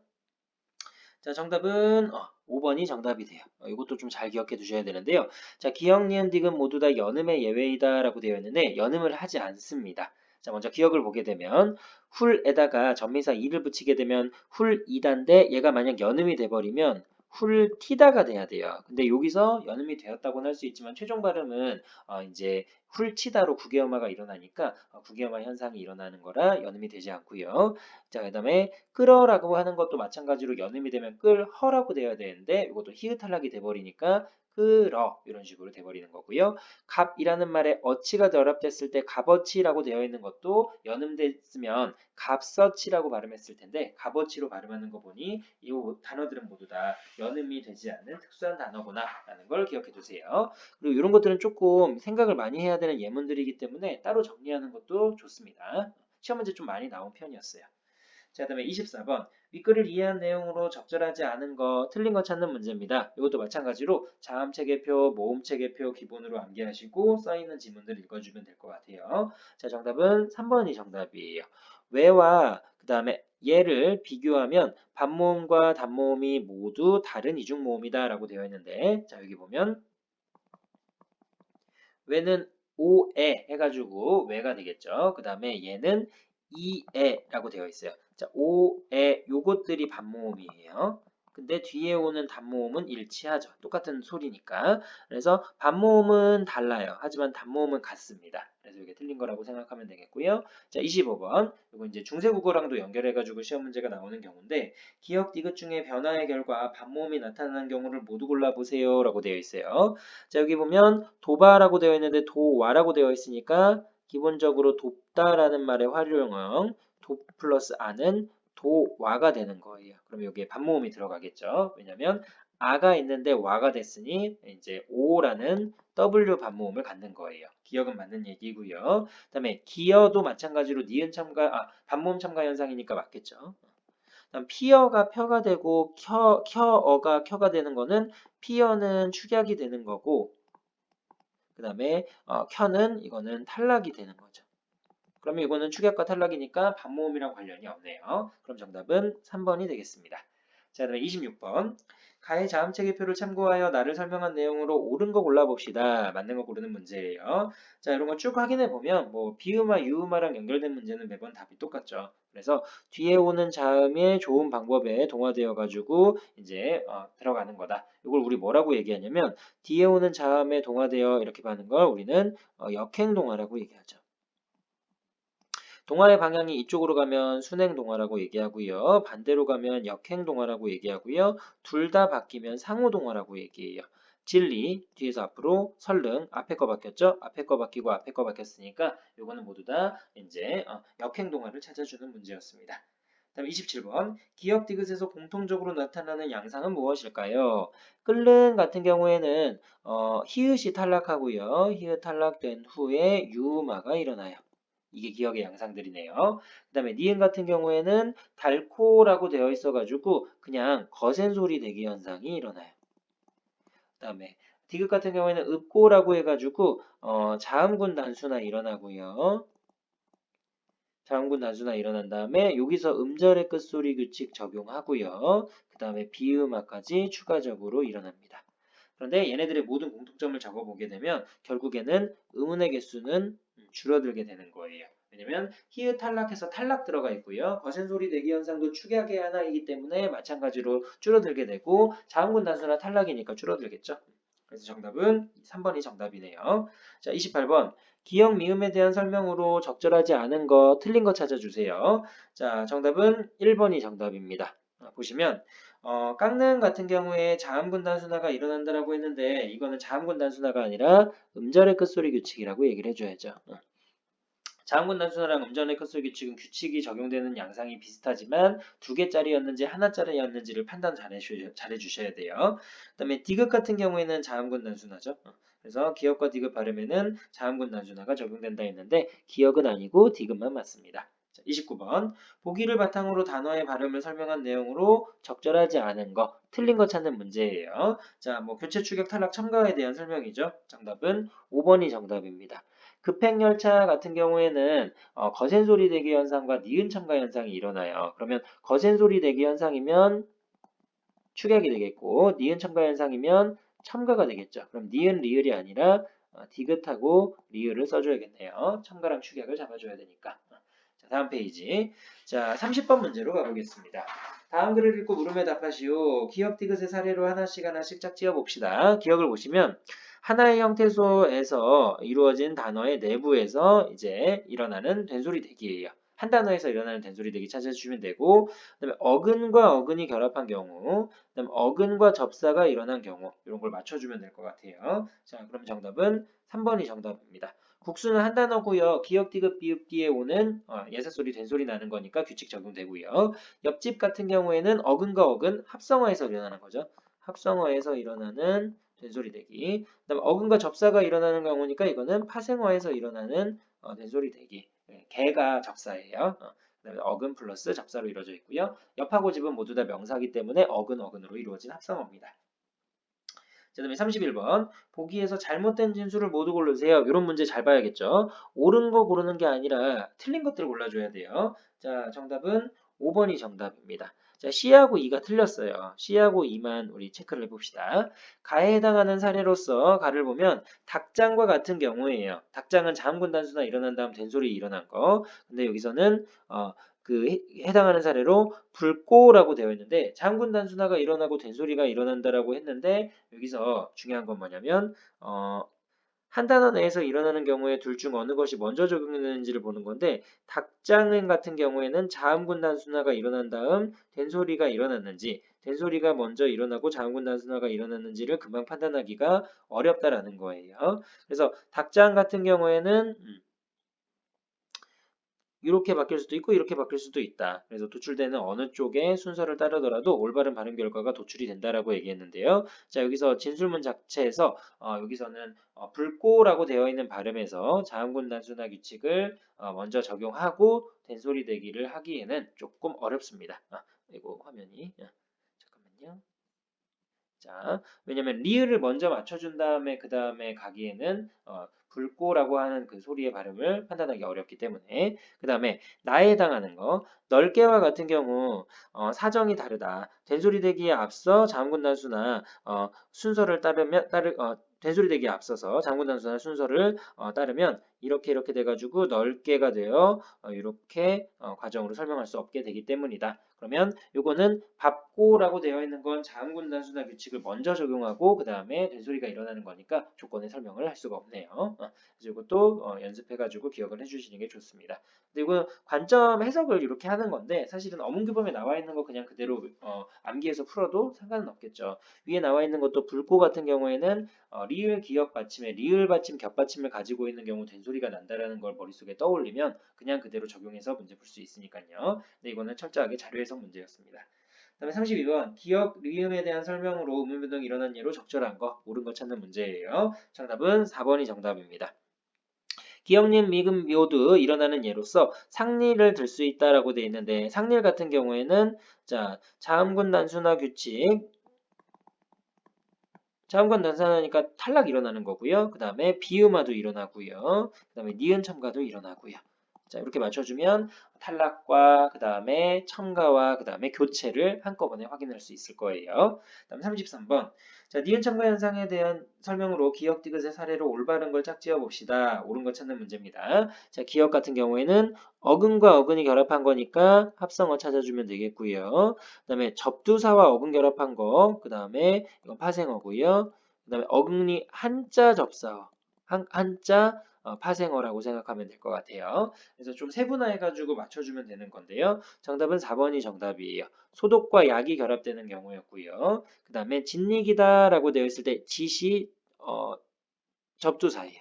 자, 정답은 5번이 정답이 돼요. 이것도 좀 잘 기억해 두셔야 되는데요. 자, 기역, 니은, 디귿 모두 다 연음의 예외이다라고 되어 있는데 연음을 하지 않습니다. 자, 먼저 기억을 보게 되면 훌에다가 전미사 이를 붙이게 되면 훌이다인데 얘가 만약 연음이 돼버리면 훌티다가 돼야 돼요. 근데 여기서 연음이 되었다고는 할 수 있지만 최종 발음은 이제 훌치다로 국외음화가 일어나니까 국외음화 현상이 일어나는 거라 연음이 되지 않고요. 자, 그다음에 끌어라고 하는 것도 마찬가지로 연음이 되면 끌허라고 되어야 되는데 이것도 히읗 탈락이 돼버리니까 끌어 이런 식으로 돼버리는 거고요. 값이라는 말에 어치가 결합됐을 때 값어치라고 되어 있는 것도 연음됐으면 값어치라고 발음했을 텐데 값어치로 발음하는 거 보니 이 단어들은 모두 다 연음이 되지 않는 특수한 단어구나 라는 걸 기억해 두세요. 그리고 이런 것들은 조금 생각을 많이 해야 되는 예문들이기 때문에 따로 정리하는 것도 좋습니다. 시험 문제 좀 많이 나온 편이었어요. 자, 그다음에 24번. 윗글을 이해한 내용으로 적절하지 않은 거, 틀린 거 찾는 문제입니다. 이것도 마찬가지로 자음체계표, 모음체계표 기본으로 암기하시고 써있는 지문들 읽어주면 될 것 같아요. 자, 정답은 3번이 정답이에요. 왜와 그 다음에 얘를 비교하면 반모음과 단모음이 모두 다른 이중모음이다 라고 되어 있는데, 자, 여기 보면 왜는 오에 해가지고 왜가 되겠죠. 그 다음에 얘는 이에라고 되어 있어요. 자, 오에 요것들이 반모음이에요. 근데 뒤에 오는 단모음은 일치하죠. 똑같은 소리니까. 그래서 반모음은 달라요. 하지만 단모음은 같습니다. 그래서 이게 틀린 거라고 생각하면 되겠고요. 자, 25번. 이거 이제 중세국어랑도 연결해가지고 시험 문제가 나오는 경우인데, 기억 디귿 중에 변화의 결과 반모음이 나타나는 경우를 모두 골라보세요 라고 되어 있어요. 자, 여기 보면 도바라고 되어 있는데 도와라고 되어 있으니까 기본적으로 돕다라는 말의 활용형 도 플러스 아는 도와가 되는 거예요. 그럼 여기에 반모음이 들어가겠죠. 왜냐면 아가 있는데 와가 됐으니 이제 오라는 W 반모음을 갖는 거예요. 기억은 맞는 얘기고요. 그다음에 기어도 마찬가지로 니은 첨가 반모음 첨가 현상이니까 맞겠죠. 그다음 피어가 펴가 되고 켜어가 켜가 되는 거는 피어는 축약이 되는 거고 그 다음에 켜는 이거는 탈락이 되는 거죠. 그러면 이거는 축약과 탈락이니까 반모음이랑 관련이 없네요. 그럼 정답은 3번이 되겠습니다. 자, 그다음에 26번. 가의 자음체계표를 참고하여 나를 설명한 내용으로 옳은 거 골라봅시다. 맞는 거 고르는 문제예요. 자, 이런 거 쭉 확인해 보면 뭐 비음화, 유음화랑 연결된 문제는 매번 답이 똑같죠. 그래서 뒤에 오는 자음의 좋은 방법에 동화되어 가지고 이제 들어가는 거다. 이걸 우리 뭐라고 얘기하냐면 뒤에 오는 자음에 동화되어 이렇게 하는 걸 우리는 역행동화라고 얘기하죠. 동화의 방향이 이쪽으로 가면 순행동화라고 얘기하고요. 반대로 가면 역행동화라고 얘기하고요. 둘 다 바뀌면 상호동화라고 얘기해요. 진리, 뒤에서 앞으로, 설릉, 앞에 거 바뀌었죠? 앞에 거 바뀌고 앞에 거 바뀌었으니까 요거는 모두 다 이제 역행동화를 찾아주는 문제였습니다. 다음 27번. 기억 디귿에서 공통적으로 나타나는 양상은 무엇일까요? 끓는 같은 경우에는 히읗이 탈락하고요. 히읗 탈락된 후에 유음화가 일어나요. 이게 기억의 양상들이네요. 그 다음에 니은 같은 경우에는 달코라고 되어 있어가지고 그냥 거센 소리 대기 현상이 일어나요. 그 다음에 디귿 같은 경우에는 읍고라고 해가지고 자음군 단수나 일어나고요. 자음군 단수나 일어난 다음에 여기서 음절의 끝소리 규칙 적용하고요. 그 다음에 비음화까지 추가적으로 일어납니다. 그런데 얘네들의 모든 공통점을 적어보게 되면 결국에는 음운의 개수는 줄어들게 되는 거예요. 왜냐면 히읗 탈락해서 탈락 들어가 있고요. 거센 소리 대기 현상도 축약의 하나이기 때문에 마찬가지로 줄어들게 되고 자음군 단수나 탈락이니까 줄어들겠죠. 그래서 정답은 3번이 정답이네요. 자, 28번. 기억 미음에 대한 설명으로 적절하지 않은 거, 틀린 거 찾아주세요. 자, 정답은 1번이 정답입니다. 보시면 깎는 같은 경우에 자음군 단순화가 일어난다라고 했는데 이거는 자음군 단순화가 아니라 음절의 끝소리 규칙이라고 얘기를 해줘야죠. 자음군 단순화랑 음절의 끝소리 규칙은 규칙이 적용되는 양상이 비슷하지만 두 개짜리였는지 하나짜리였는지를 판단 잘해주셔야 돼요. 그 다음에 디귿 같은 경우에는 자음군 단순화죠. 그래서 기억과 디귿 발음에는 자음군 단순화가 적용된다 했는데 기억은 아니고 디귿만 맞습니다. 29번. 보기를 바탕으로 단어의 발음을 설명한 내용으로 적절하지 않은 거, 틀린 거 찾는 문제예요. 자, 뭐 교체 추격 탈락 첨가에 대한 설명이죠. 정답은 5번이 정답입니다. 급행열차 같은 경우에는 거센 소리 대기 현상과 니은 첨가 현상이 일어나요. 그러면 거센 소리 대기 현상이면 축약이 되겠고 니은 첨가 현상이면 첨가가 되겠죠. 그럼 니은 리을이 아니라 디귿하고 리을을 써줘야겠네요. 첨가랑 축약을 잡아줘야 되니까. 자, 다음 페이지. 자, 30번 문제로 가보겠습니다. 다음 글을 읽고 물음에 답하시오. 기억 디귿의 사례로 하나씩 짝지어 봅시다. 기억을 보시면 하나의 형태소에서 이루어진 단어의 내부에서 이제 일어나는 된소리 대기예요. 한 단어에서 일어나는 된소리 대기 찾아주시면 되고, 그다음에 어근과 어근이 결합한 경우, 그다음 어근과 접사가 일어난 경우 이런 걸 맞춰주면 될 것 같아요. 자, 그럼 정답은 3번이 정답입니다. 국수는 한 단어고요. 기역, 디귿, 비읍 뒤에 오는 예사소리, 된소리 나는 거니까 규칙 적용되고요. 옆집 같은 경우에는 어근과 어근 합성어에서 일어나는 거죠. 합성어에서 일어나는 된소리 대기. 그다음 어근과 접사가 일어나는 경우니까 이거는 파생어에서 일어나는 된소리 대기. 개가 접사예요. 그다음에 어근 플러스 접사로 이루어져 있고요. 옆하고 집은 모두 다 명사이기 때문에 어근 어근으로 이루어진 합성어입니다. 자, 그다음에 31번. 보기에서 잘못된 진수를 모두 고르세요. 이런 문제 잘 봐야겠죠. 옳은 거 고르는 게 아니라 틀린 것들을 골라줘야 돼요. 자, 정답은 5번이 정답입니다. 자, C하고 E가 틀렸어요. C하고 E만 우리 체크를 해봅시다. 가에 해당하는 사례로서 가를 보면 닭장과 같은 경우에요. 닭장은 자음군 단수나 일어난 다음 된소리 일어난 거. 근데 여기서는 해당하는 사례로 불고라고 되어 있는데 자음군 단순화가 일어나고 된소리가 일어난다라고 했는데 여기서 중요한 건 뭐냐면 한 단어 내에서 일어나는 경우에 둘 중 어느 것이 먼저 적용되는지를 보는 건데 닭장은 같은 경우에는 자음군 단순화가 일어난 다음 된소리가 일어났는지 된소리가 먼저 일어나고 자음군 단순화가 일어났는지를 금방 판단하기가 어렵다라는 거예요. 그래서 닭장 같은 경우에는 이렇게 바뀔 수도 있고 이렇게 바뀔 수도 있다. 그래서 도출되는 어느 쪽의 순서를 따르더라도 올바른 발음 결과가 도출이 된다라고 얘기했는데요. 자, 여기서 진술문 자체에서 여기서는 불고라고 되어 있는 발음에서 자음군 단순화 규칙을 먼저 적용하고 된소리 대기를 하기에는 조금 어렵습니다. 이거 화면이 잠깐만요. 자, 왜냐면 리을을 먼저 맞춰준 다음에 그 다음에 가기에는 불고라고 하는 그 소리의 발음을 판단하기 어렵기 때문에 그 다음에 나에 해당하는 거 넓게와 같은 경우 사정이 다르다. 된소리 대기에 앞서 자음군 단수나 순서를 된소리 대기에 앞서서 자음군 단수나 순서를 따르면 이렇게 돼가지고 넓게가 되어 이렇게 과정으로 설명할 수 없게 되기 때문이다. 그러면 요거는 밥고라고 되어 있는 건 자음군 단수나 규칙을 먼저 적용하고 그 다음에 된소리가 일어나는 거니까 조건의 설명을 할 수가 없네요. 그래서 이것도 연습해가지고 기억을 해주시는 게 좋습니다. 그리고 관점 해석을 이렇게 하는 건데 사실은 어문규범에 나와 있는 거 그냥 그대로 암기해서 풀어도 상관은 없겠죠. 위에 나와 있는 것도 불고 같은 경우에는 리을 기역 받침에 리을 받침 겹 받침을 가지고 있는 경우 된소리가 난다라는 걸 머릿속에 떠올리면 그냥 그대로 적용해서 문제 풀 수 있으니까요. 근데 이거는 철저하게 자료 해석 문제였습니다. 그다음에 32번 기역 리음에 대한 설명으로 의문 변동이 일어난 예로 적절한 거 옳은 거 찾는 문제예요. 정답은 4번이 정답입니다. 기역, 리음, 미음 모두 일어나는 예로서 상리를 들 수 있다라고 되어 있는데 상리 같은 경우에는 자 자음군 단수나 규칙 자음군 단수하니까 탈락 일어나는 거고요. 그 다음에 비음화도 일어나고요. 그 다음에 니은 첨가도 일어나고요. 자, 이렇게 맞춰주면 탈락과 그 다음에 첨가와 그 다음에 교체를 한꺼번에 확인할 수 있을 거예요. 그 다음 33번. 자, 니은 첨가 현상에 대한 설명으로 기역 디귿의 사례로 올바른 걸 짝지어 봅시다. 옳은 거 찾는 문제입니다. 자, 기역 같은 경우에는 어근과 어근이 결합한 거니까 합성어 찾아주면 되겠고요. 그 다음에 접두사와 어근 결합한 거, 그 다음에 이건 파생어고요. 그 다음에 어근이 한자 접사어, 한자 파생어라고 생각하면 될 것 같아요. 그래서 좀 세분화해가지고 맞춰주면 되는 건데요. 정답은 4번이 정답이에요. 소독과 약이 결합되는 경우였고요. 그 다음에 진리기다라고 되어 있을 때 짓이 접두사예요.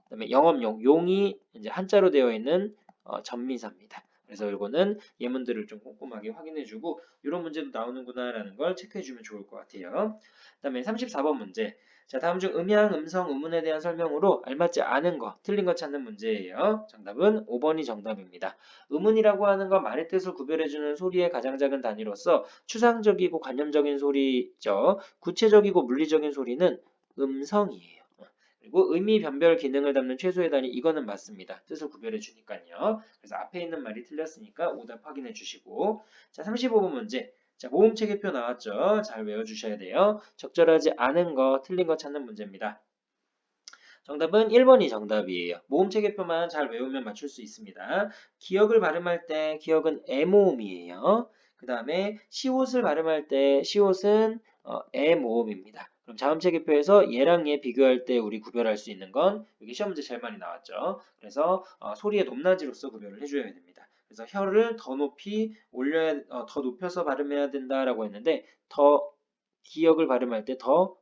그 다음에 영업용, 용이 이제 한자로 되어 있는 전미사입니다. 그래서 이거는 예문들을 좀 꼼꼼하게 확인해주고 이런 문제도 나오는구나라는 걸 체크해주면 좋을 것 같아요. 그 다음에 34번 문제. 자, 다음 중 음양, 음성, 음운에 대한 설명으로 알맞지 않은 거, 틀린 거 찾는 문제예요. 정답은 5번이 정답입니다. 음운이라고 하는 건 말의 뜻을 구별해주는 소리의 가장 작은 단위로서 추상적이고 관념적인 소리죠. 구체적이고 물리적인 소리는 음성이에요. 그리고 의미 변별 기능을 담는 최소의 단위 이거는 맞습니다. 뜻을 구별해 주니까요. 그래서 앞에 있는 말이 틀렸으니까 오답 확인해 주시고 자 35번 문제 자 모음체계표 나왔죠. 잘 외워주셔야 돼요. 적절하지 않은 거 틀린 거 찾는 문제입니다. 정답은 1번이 정답이에요. 모음체계표만 잘 외우면 맞출 수 있습니다. 기역을 발음할 때 기역은 애모음이에요. 그 다음에 시옷을 발음할 때 시옷은 애모음입니다. 그럼 자음체계표에서 얘랑 얘 비교할 때 우리 구별할 수 있는 건 여기 시험 문제 제일 많이 나왔죠. 그래서 소리의 높낮이로서 구별을 해줘야 됩니다. 그래서 혀를 더 높이 올려야 더 높여서 발음해야 된다라고 했는데 더 기역을 발음할 때더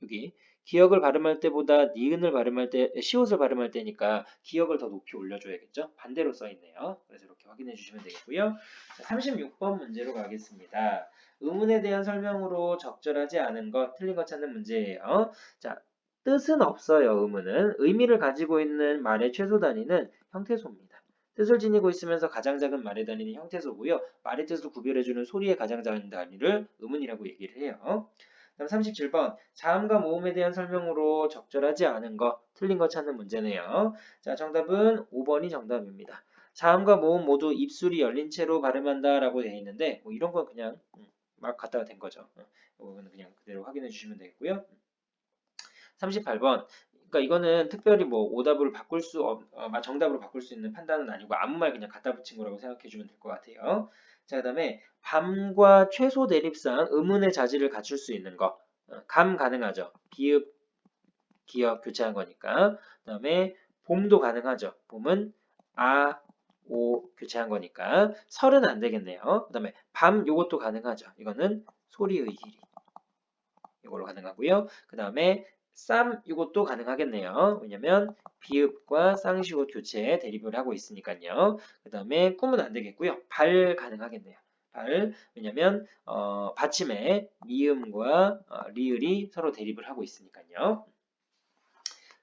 여기 기역을 발음할 때보다 니은을 발음할 때 시옷을 발음할 때니까 기역을 더 높이 올려줘야겠죠. 반대로 써 있네요. 그래서 이렇게 확인해 주시면 되겠고요. 자, 36번 문제로 가겠습니다. 의문에 대한 설명으로 적절하지 않은 것, 틀린 것 찾는 문제예요. 자, 뜻은 없어요. 의문은 의미를 가지고 있는 말의 최소 단위는 형태소입니다. 뜻을 지니고 있으면서 가장 작은 말의 단위는 형태소고요. 말의 뜻을 구별해주는 소리의 가장 작은 단위를 음운이라고 얘기를 해요. 다음 37번. 자음과 모음에 대한 설명으로 적절하지 않은 거, 틀린 거 찾는 문제네요. 자, 정답은 5번이 정답입니다. 자음과 모음 모두 입술이 열린 채로 발음한다 라고 되어 있는데 뭐 이런 건 그냥 막 갖다가 된 거죠. 이거는 그냥 그대로 확인해 주시면 되겠고요. 38번. 그러니까 이거는 특별히 뭐 오답을 바꿀 수 정답으로 바꿀 수 있는 판단은 아니고 아무 말 그냥 갖다 붙인 거라고 생각해 주면 될 것 같아요. 자, 그다음에 밤과 최소 대립상 음운의 자질을 갖출 수 있는 거. 감 가능하죠. 비읍, 기역 교체한 거니까. 그다음에 봄도 가능하죠. 봄은 아, 오 교체한 거니까. 설은 안 되겠네요. 그다음에 밤 요것도 가능하죠. 이거는 소리의 길이. 이걸로 가능하고요. 그다음에 쌈 이것도 가능하겠네요. 왜냐면 비읍과 쌍시옷 교체 대립을 하고 있으니까요. 그다음에 꿈은 안 되겠고요. 발 가능하겠네요. 발 왜냐면 받침에 미음과 리을이 서로 대립을 하고 있으니까요.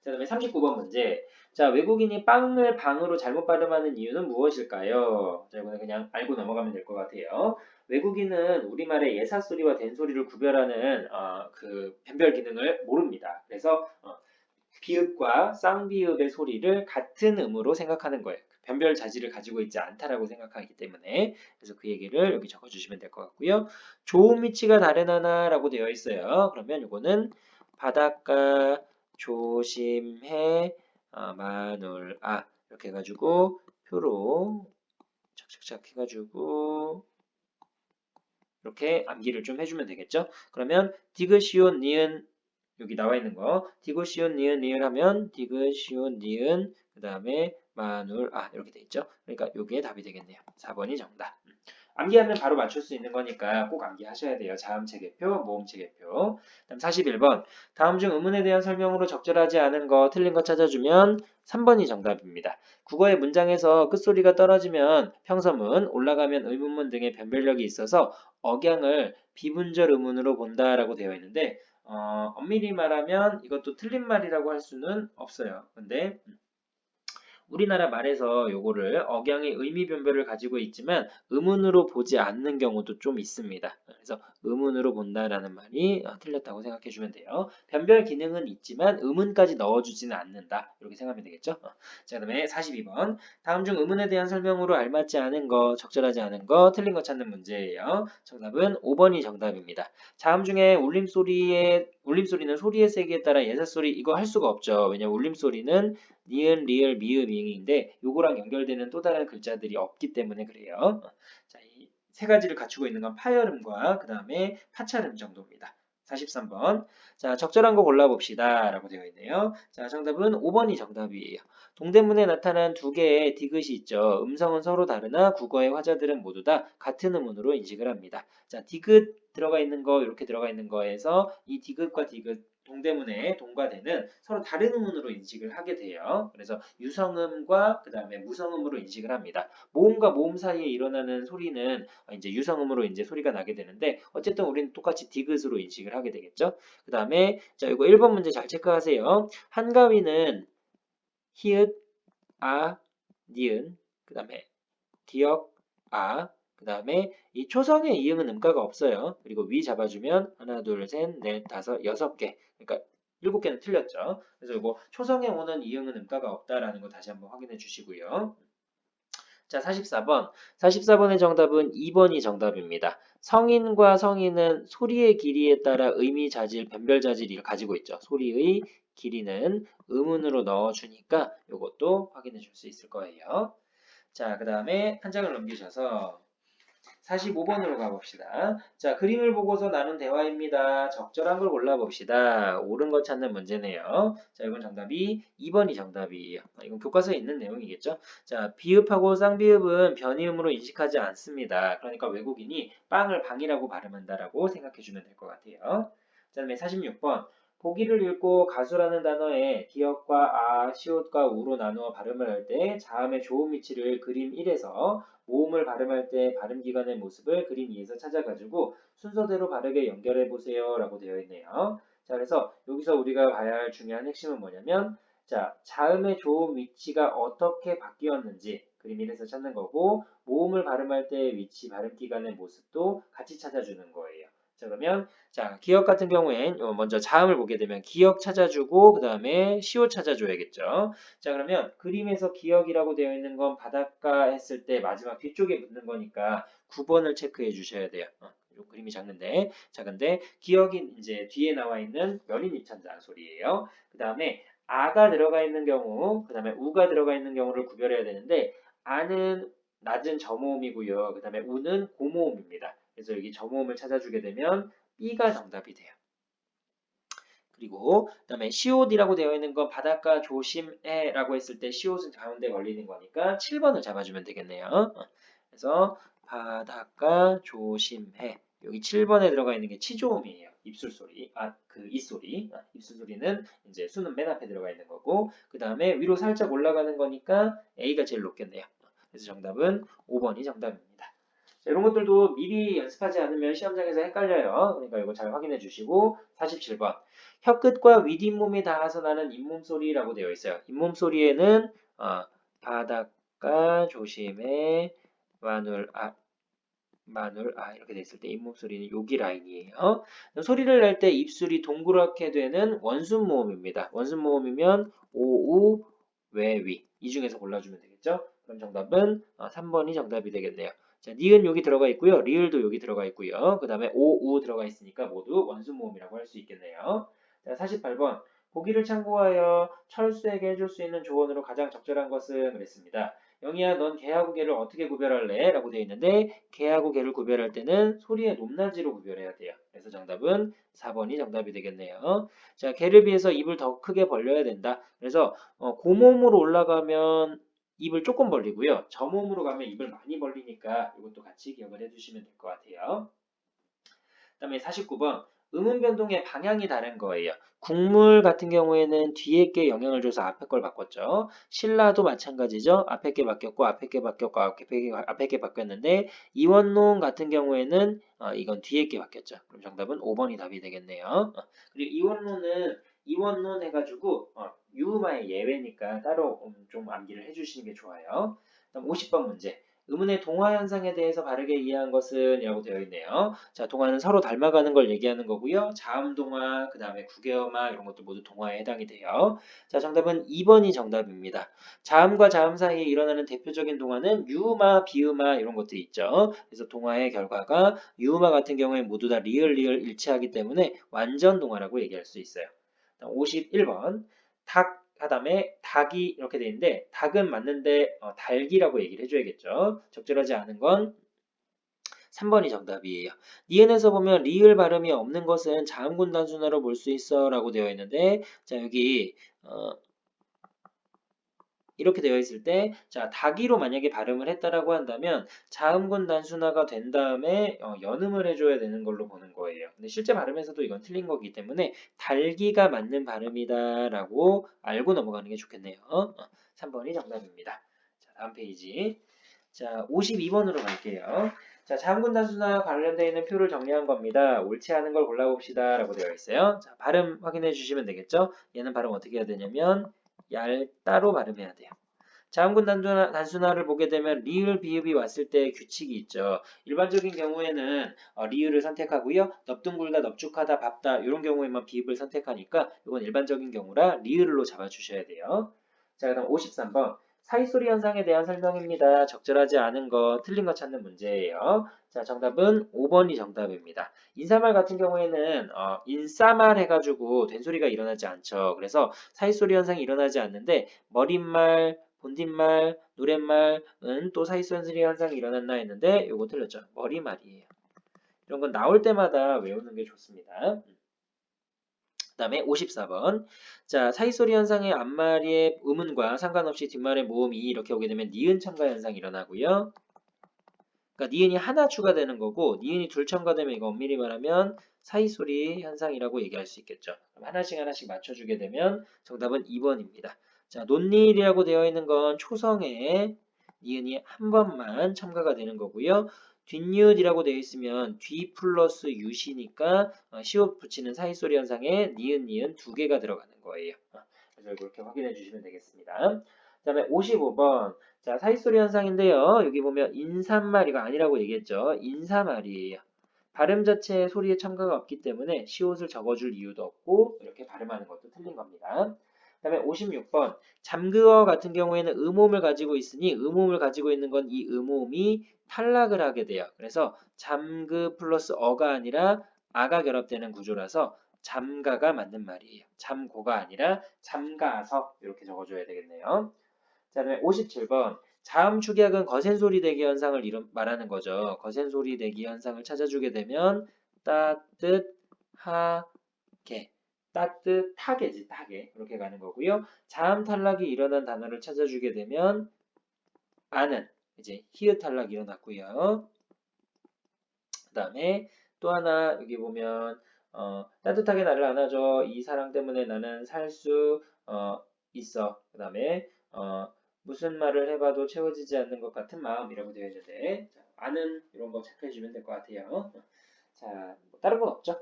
자, 그다음에 39번 문제. 자, 외국인이 빵을 방으로 잘못 발음하는 이유는 무엇일까요? 자, 이거는 그냥 알고 넘어가면 될 것 같아요. 외국인은 우리말의 예사소리와 된소리를 구별하는 그 변별 기능을 모릅니다. 그래서 비읍과 쌍비읍의 소리를 같은 음으로 생각하는 거예요. 변별 자질을 가지고 있지 않다라고 생각하기 때문에 그래서 그 얘기를 여기 적어주시면 될 것 같고요. 좋은 위치가 다르나라고 되어 있어요. 그러면 이거는 바닷가 조심해 마눌아 이렇게 해가지고 표로 착착착 해가지고 이렇게 암기를 좀 해주면 되겠죠? 그러면 디귿시온 니은 여기 나와 있는 거 디귿시온 니은 니은 하면 디귿시온 니은 그 다음에 마눌 이렇게 돼 있죠? 그러니까 요게 답이 되겠네요. 4번이 정답. 암기하면 바로 맞출 수 있는 거니까 꼭 암기하셔야 돼요. 자음 체계표, 모음 체계표. 다음 41번. 다음 중 의문에 대한 설명으로 적절하지 않은 거, 틀린 거 찾아주면 3번이 정답입니다. 국어의 문장에서 끝소리가 떨어지면 평서문, 올라가면 의문문 등의 변별력이 있어서 억양을 비분절 의문으로 본다라고 되어 있는데 엄밀히 말하면 이것도 틀린 말이라고 할 수는 없어요. 근데 우리나라 말에서 요거를 억양의 의미 변별을 가지고 있지만 의문으로 보지 않는 경우도 좀 있습니다. 그래서 의문으로 본다라는 말이 틀렸다고 생각해 주면 돼요. 변별 기능은 있지만 의문까지 넣어주지는 않는다. 이렇게 생각하면 되겠죠? 자, 그다음에 42번. 다음 중 의문에 대한 설명으로 알맞지 않은 거, 적절하지 않은 거, 틀린 거 찾는 문제예요. 정답은 5번이 정답입니다. 다음 중에 울림소리는 소리의 세기에 따라 예사소리 이거 할 수가 없죠. 왜냐면 울림소리는 니은, 리을, 미음, 잉인데 요거랑 연결되는 또 다른 글자들이 없기 때문에 그래요. 자, 이 세 가지를 갖추고 있는 건 파열음과 그 다음에 파찰음 정도입니다. 43번. 자, 적절한 거 골라봅시다. 라고 되어 있네요. 자, 정답은 5번이 정답이에요. 동대문에 나타난 두 개의 디귿이 있죠. 음성은 서로 다르나 국어의 화자들은 모두 다 같은 음운으로 인식을 합니다. 자, 디귿 들어가 있는 거, 이렇게 들어가 있는 거에서 이 디귿과 디귿 동대문의 동과 대는 서로 다른 음운으로 인식을 하게 돼요. 그래서 유성음과 그 다음에 무성음으로 인식을 합니다. 모음과 모음 사이에 일어나는 소리는 이제 유성음으로 이제 소리가 나게 되는데 어쨌든 우리는 똑같이 디귿으로 인식을 하게 되겠죠. 그 다음에 자 이거 1번 문제 잘 체크하세요. 한가위는 히읗, 니은, 그 다음에 기역, 그 다음에 이 초성의 이응은 음가가 없어요. 그리고 위 잡아주면 하나, 둘, 셋, 넷, 다섯, 6개. 그러니까 7개는 틀렸죠. 그래서 이거 초성에 오는 이응은 음가가 없다라는 거 다시 한번 확인해 주시고요. 자, 44번. 44번의 정답은 2번이 정답입니다. 성인과 성인은 소리의 길이에 따라 의미 자질, 변별 자질을 가지고 있죠. 소리의 길이는 음운으로 넣어주니까 이것도 확인해 줄 수 있을 거예요. 자, 그 다음에 한 장을 넘기셔서 45번으로 가봅시다. 자, 그림을 보고서 나눈 대화입니다. 적절한 걸 골라봅시다. 옳은 거 찾는 문제네요. 자, 이건 정답이 2번이 정답이에요. 이건 교과서에 있는 내용이겠죠? 자, 비읍하고 쌍비읍은 변이음으로 인식하지 않습니다. 그러니까 외국인이 빵을 방이라고 발음한다라고 생각해주면 될 것 같아요. 자, 다음에 46번. 보기를 읽고 가수라는 단어에 기역과 시옷과 우로 나누어 발음을 할 때 자음의 조음 위치를 그림 1에서 모음을 발음할 때 발음 기관의 모습을 그림 2에서 찾아가지고 순서대로 바르게 연결해 보세요 라고 되어 있네요. 자, 그래서 여기서 우리가 봐야 할 중요한 핵심은 뭐냐면 자, 자음의 조음 위치가 어떻게 바뀌었는지 그림 1에서 찾는 거고 모음을 발음할 때 위치, 발음 기간의 모습도 같이 찾아주는 거예요. 자, 그러면 자, 기억 같은 경우엔 먼저 자음을 보게 되면 기억 찾아주고 그 다음에 시옷 찾아줘야겠죠. 자, 그러면 그림에서 기억이라고 되어 있는 건 바닷가 했을 때 마지막 뒤쪽에 붙는 거니까 9번을 체크해 주셔야 돼요. 요 그림이 작는데. 자, 근데 기억이 이제 뒤에 나와 있는 연인 입천자 소리예요. 그 다음에 아가 들어가 있는 경우, 그 다음에 우가 들어가 있는 경우를 구별해야 되는데 아는 낮은 저모음이고요. 그 다음에 우는 고모음입니다. 그래서 여기 저모음을 찾아주게 되면 B가 정답이 돼요. 그리고 그다음에 시옷이라고 되어 있는 건 바닷가 조심해라고 했을 때 시옷은 가운데 걸리는 거니까 7번을 잡아주면 되겠네요. 그래서 바닷가 조심해. 여기 7번에 들어가 있는 게 치조음이에요. 입술 소리. 그 입소리. 입술 소리는 이제 수는 맨 앞에 들어가 있는 거고 그 다음에 위로 살짝 올라가는 거니까 A가 제일 높겠네요. 그래서 정답은 5번이 정답입니다. 자, 이런 것들도 미리 연습하지 않으면 시험장에서 헷갈려요. 그러니까 이거 잘 확인해 주시고 47번. 혀끝과 윗잇몸이 닿아서 나는 잇몸소리라고 되어 있어요. 잇몸소리에는 바닷가 조심해 마눌 이렇게 됐을 때 잇몸소리는 여기 라인이에요. 소리를 낼 때 입술이 동그랗게 되는 원순모음입니다. 원순모음이면 오우 외위 이 중에서 골라주면 되겠죠. 그럼 정답은 3번이 정답이 되겠네요. 자, 니은 여기 들어가 있고요. 리을도 여기 들어가 있고요. 그 다음에 오우 들어가 있으니까 모두 원순모음이라고 할 수 있겠네요. 자, 48번. 고기를 참고하여 철수에게 해줄 수 있는 조언으로 가장 적절한 것은 그랬습니다. 영희야, 넌 개하고 개를 어떻게 구별할래? 라고 되어 있는데 개하고 개를 구별할 때는 소리의 높낮이로 구별해야 돼요. 그래서 정답은 4번이 정답이 되겠네요. 자, 개를 비해서 입을 더 크게 벌려야 된다. 그래서 고몸으로 올라가면 입을 조금 벌리고요. 저몸으로 가면 입을 많이 벌리니까 이것도 같이 기억을 해주시면 될 것 같아요. 그 다음에 49번. 음운 변동의 방향이 다른 거예요. 국물 같은 경우에는 뒤에 게 영향을 줘서 앞에 걸 바꿨죠. 신라도 마찬가지죠. 앞에 게 바뀌었고 앞에 게 바뀌었고 앞에 게 바뀌었는데 이원론 같은 경우에는 이건 뒤에 게 바뀌었죠. 그럼 정답은 5번이 답이 되겠네요. 그리고 이원론 해가지고 유음화의 예외니까 따로 좀 암기를 해주시는 게 좋아요. 그다음 50번 문제. 의문의 동화 현상에 대해서 바르게 이해한 것은 이라고 되어 있네요. 자, 동화는 서로 닮아가는 걸 얘기하는 거고요. 자음 동화, 그 다음에 구개어마 이런 것도 모두 동화에 해당이 돼요. 자, 정답은 2번이 정답입니다. 자음과 자음 사이에 일어나는 대표적인 동화는 유음화, 비음화 이런 것들이 있죠. 그래서 동화의 결과가 유음화 같은 경우에 모두 다 리을 일치하기 때문에 완전 동화라고 얘기할 수 있어요. 51번. 닭 하다음에 닭이 이렇게 돼 있는데 닭은 맞는데 달기라고 얘기를 해줘야겠죠. 적절하지 않은 건 3번이 정답이에요. 니은에서 보면 리을 발음이 없는 것은 자음군 단순화로 볼 수 있어 라고 되어 있는데 자 여기 이렇게 되어 있을 때, 자, 닭이로 만약에 발음을 했다라고 한다면 자음군 단순화가 된 다음에 연음을 해줘야 되는 걸로 보는 거예요. 근데 실제 발음에서도 이건 틀린 거기 때문에 달기가 맞는 발음이다라고 알고 넘어가는 게 좋겠네요. 3번이 정답입니다. 자, 다음 페이지. 자, 52번으로 갈게요. 자, 자음군 단순화 관련되어 있는 표를 정리한 겁니다. 옳지 않은 걸 골라봅시다 라고 되어 있어요. 자, 발음 확인해 주시면 되겠죠? 얘는 발음 어떻게 해야 되냐면 얇다로 발음해야 돼요. 자음군 단순화를 보게 되면 리을, 비읍이 왔을 때 규칙이 있죠. 일반적인 경우에는 리을을 선택하고요. 넙둥굴다, 넙죽하다, 밟다 이런 경우에만 비읍을 선택하니까 이건 일반적인 경우라 리을로 잡아주셔야 돼요. 자, 그다음 53번. 사이소리 현상에 대한 설명입니다. 적절하지 않은 거, 틀린 거 찾는 문제예요. 자, 정답은 5번이 정답입니다. 인사말 같은 경우에는 인싸말 해가지고 된소리가 일어나지 않죠. 그래서 사이소리 현상이 일어나지 않는데 머릿말, 본뒷말, 노랫말은 또 사이소리 현상이 일어났나 했는데 요거 틀렸죠. 머리말이에요. 이런 건 나올 때마다 외우는 게 좋습니다. 그 다음에 54번. 자, 사이소리 현상의 앞말의 음운과 상관없이 뒷말의 모음이 이렇게 오게 되면 니은 첨가 현상이 일어나고요. 그러니까 니은이 하나 추가되는 거고 니은이 둘 첨가되면 이거 엄밀히 말하면 사이소리 현상이라고 얘기할 수 있겠죠. 그럼 하나씩 맞춰주게 되면 정답은 2번입니다. 자, 논리일이라고 되어 있는 건 초성에 니은이 한 번만 첨가가 되는 거고요. 뒷니은이라고 되어 있으면 뒤 플러스 유시니까 시옷 붙이는 사이소리 현상에 니은 두 개가 들어가는 거예요. 그래서 이렇게 확인해 주시면 되겠습니다. 그다음에 55번. 자, 사이소리 현상인데요. 여기 보면 인사말이가 아니라고 얘기했죠. 인사말이에요. 발음 자체에 소리에 첨가가 없기 때문에 시옷을 적어줄 이유도 없고 이렇게 발음하는 것도 틀린 겁니다. 그다음에 56번. 잠그어 같은 경우에는 음음을 가지고 있으니 음음을 가지고 있는 건 이 음음이 탈락을 하게 돼요. 그래서 잠그 플러스 어가 아니라 아가 결합되는 구조라서 잠가가 맞는 말이에요. 잠고가 아니라 잠가서 이렇게 적어줘야 되겠네요. 자, 그다음에 57번. 자음 축약은 거센소리 대기 현상을 말하는 거죠. 거센소리 대기 현상을 찾아주게 되면 따뜻하게, 따뜻하게지, 타게 이렇게 가는 거고요. 자음 탈락이 일어난 단어를 찾아주게 되면 아는 이제 히읗 탈락이 일어났고요. 그다음에 또 하나 여기 보면 따뜻하게 나를 안아줘. 이 사랑 때문에 나는 살 수 있어. 그다음에 무슨 말을 해봐도 채워지지 않는 것 같은 마음이라고 되어 있는데 자, 아는 이런 거 체크해 주면 될 것 같아요. 자, 뭐 다른 건 없죠?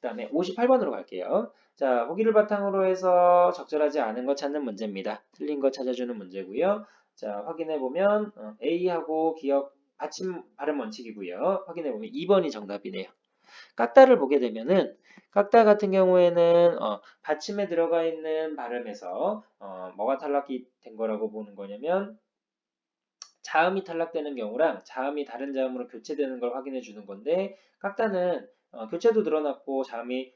그다음에 58번으로 갈게요. 자, 보기를 바탕으로 해서 적절하지 않은 거 찾는 문제입니다. 틀린 거 찾아주는 문제고요. 자, 확인해 보면 A하고 기억 받침 발음 원칙이고요. 확인해 보면 2번이 정답이네요. 깍다를 보게 되면은 깍다 같은 경우에는 받침에 들어가 있는 발음에서 뭐가 탈락이 된 거라고 보는 거냐면 자음이 탈락되는 경우랑 자음이 다른 자음으로 교체되는 걸 확인해 주는 건데 깍다는 교체도 늘어났고 자음이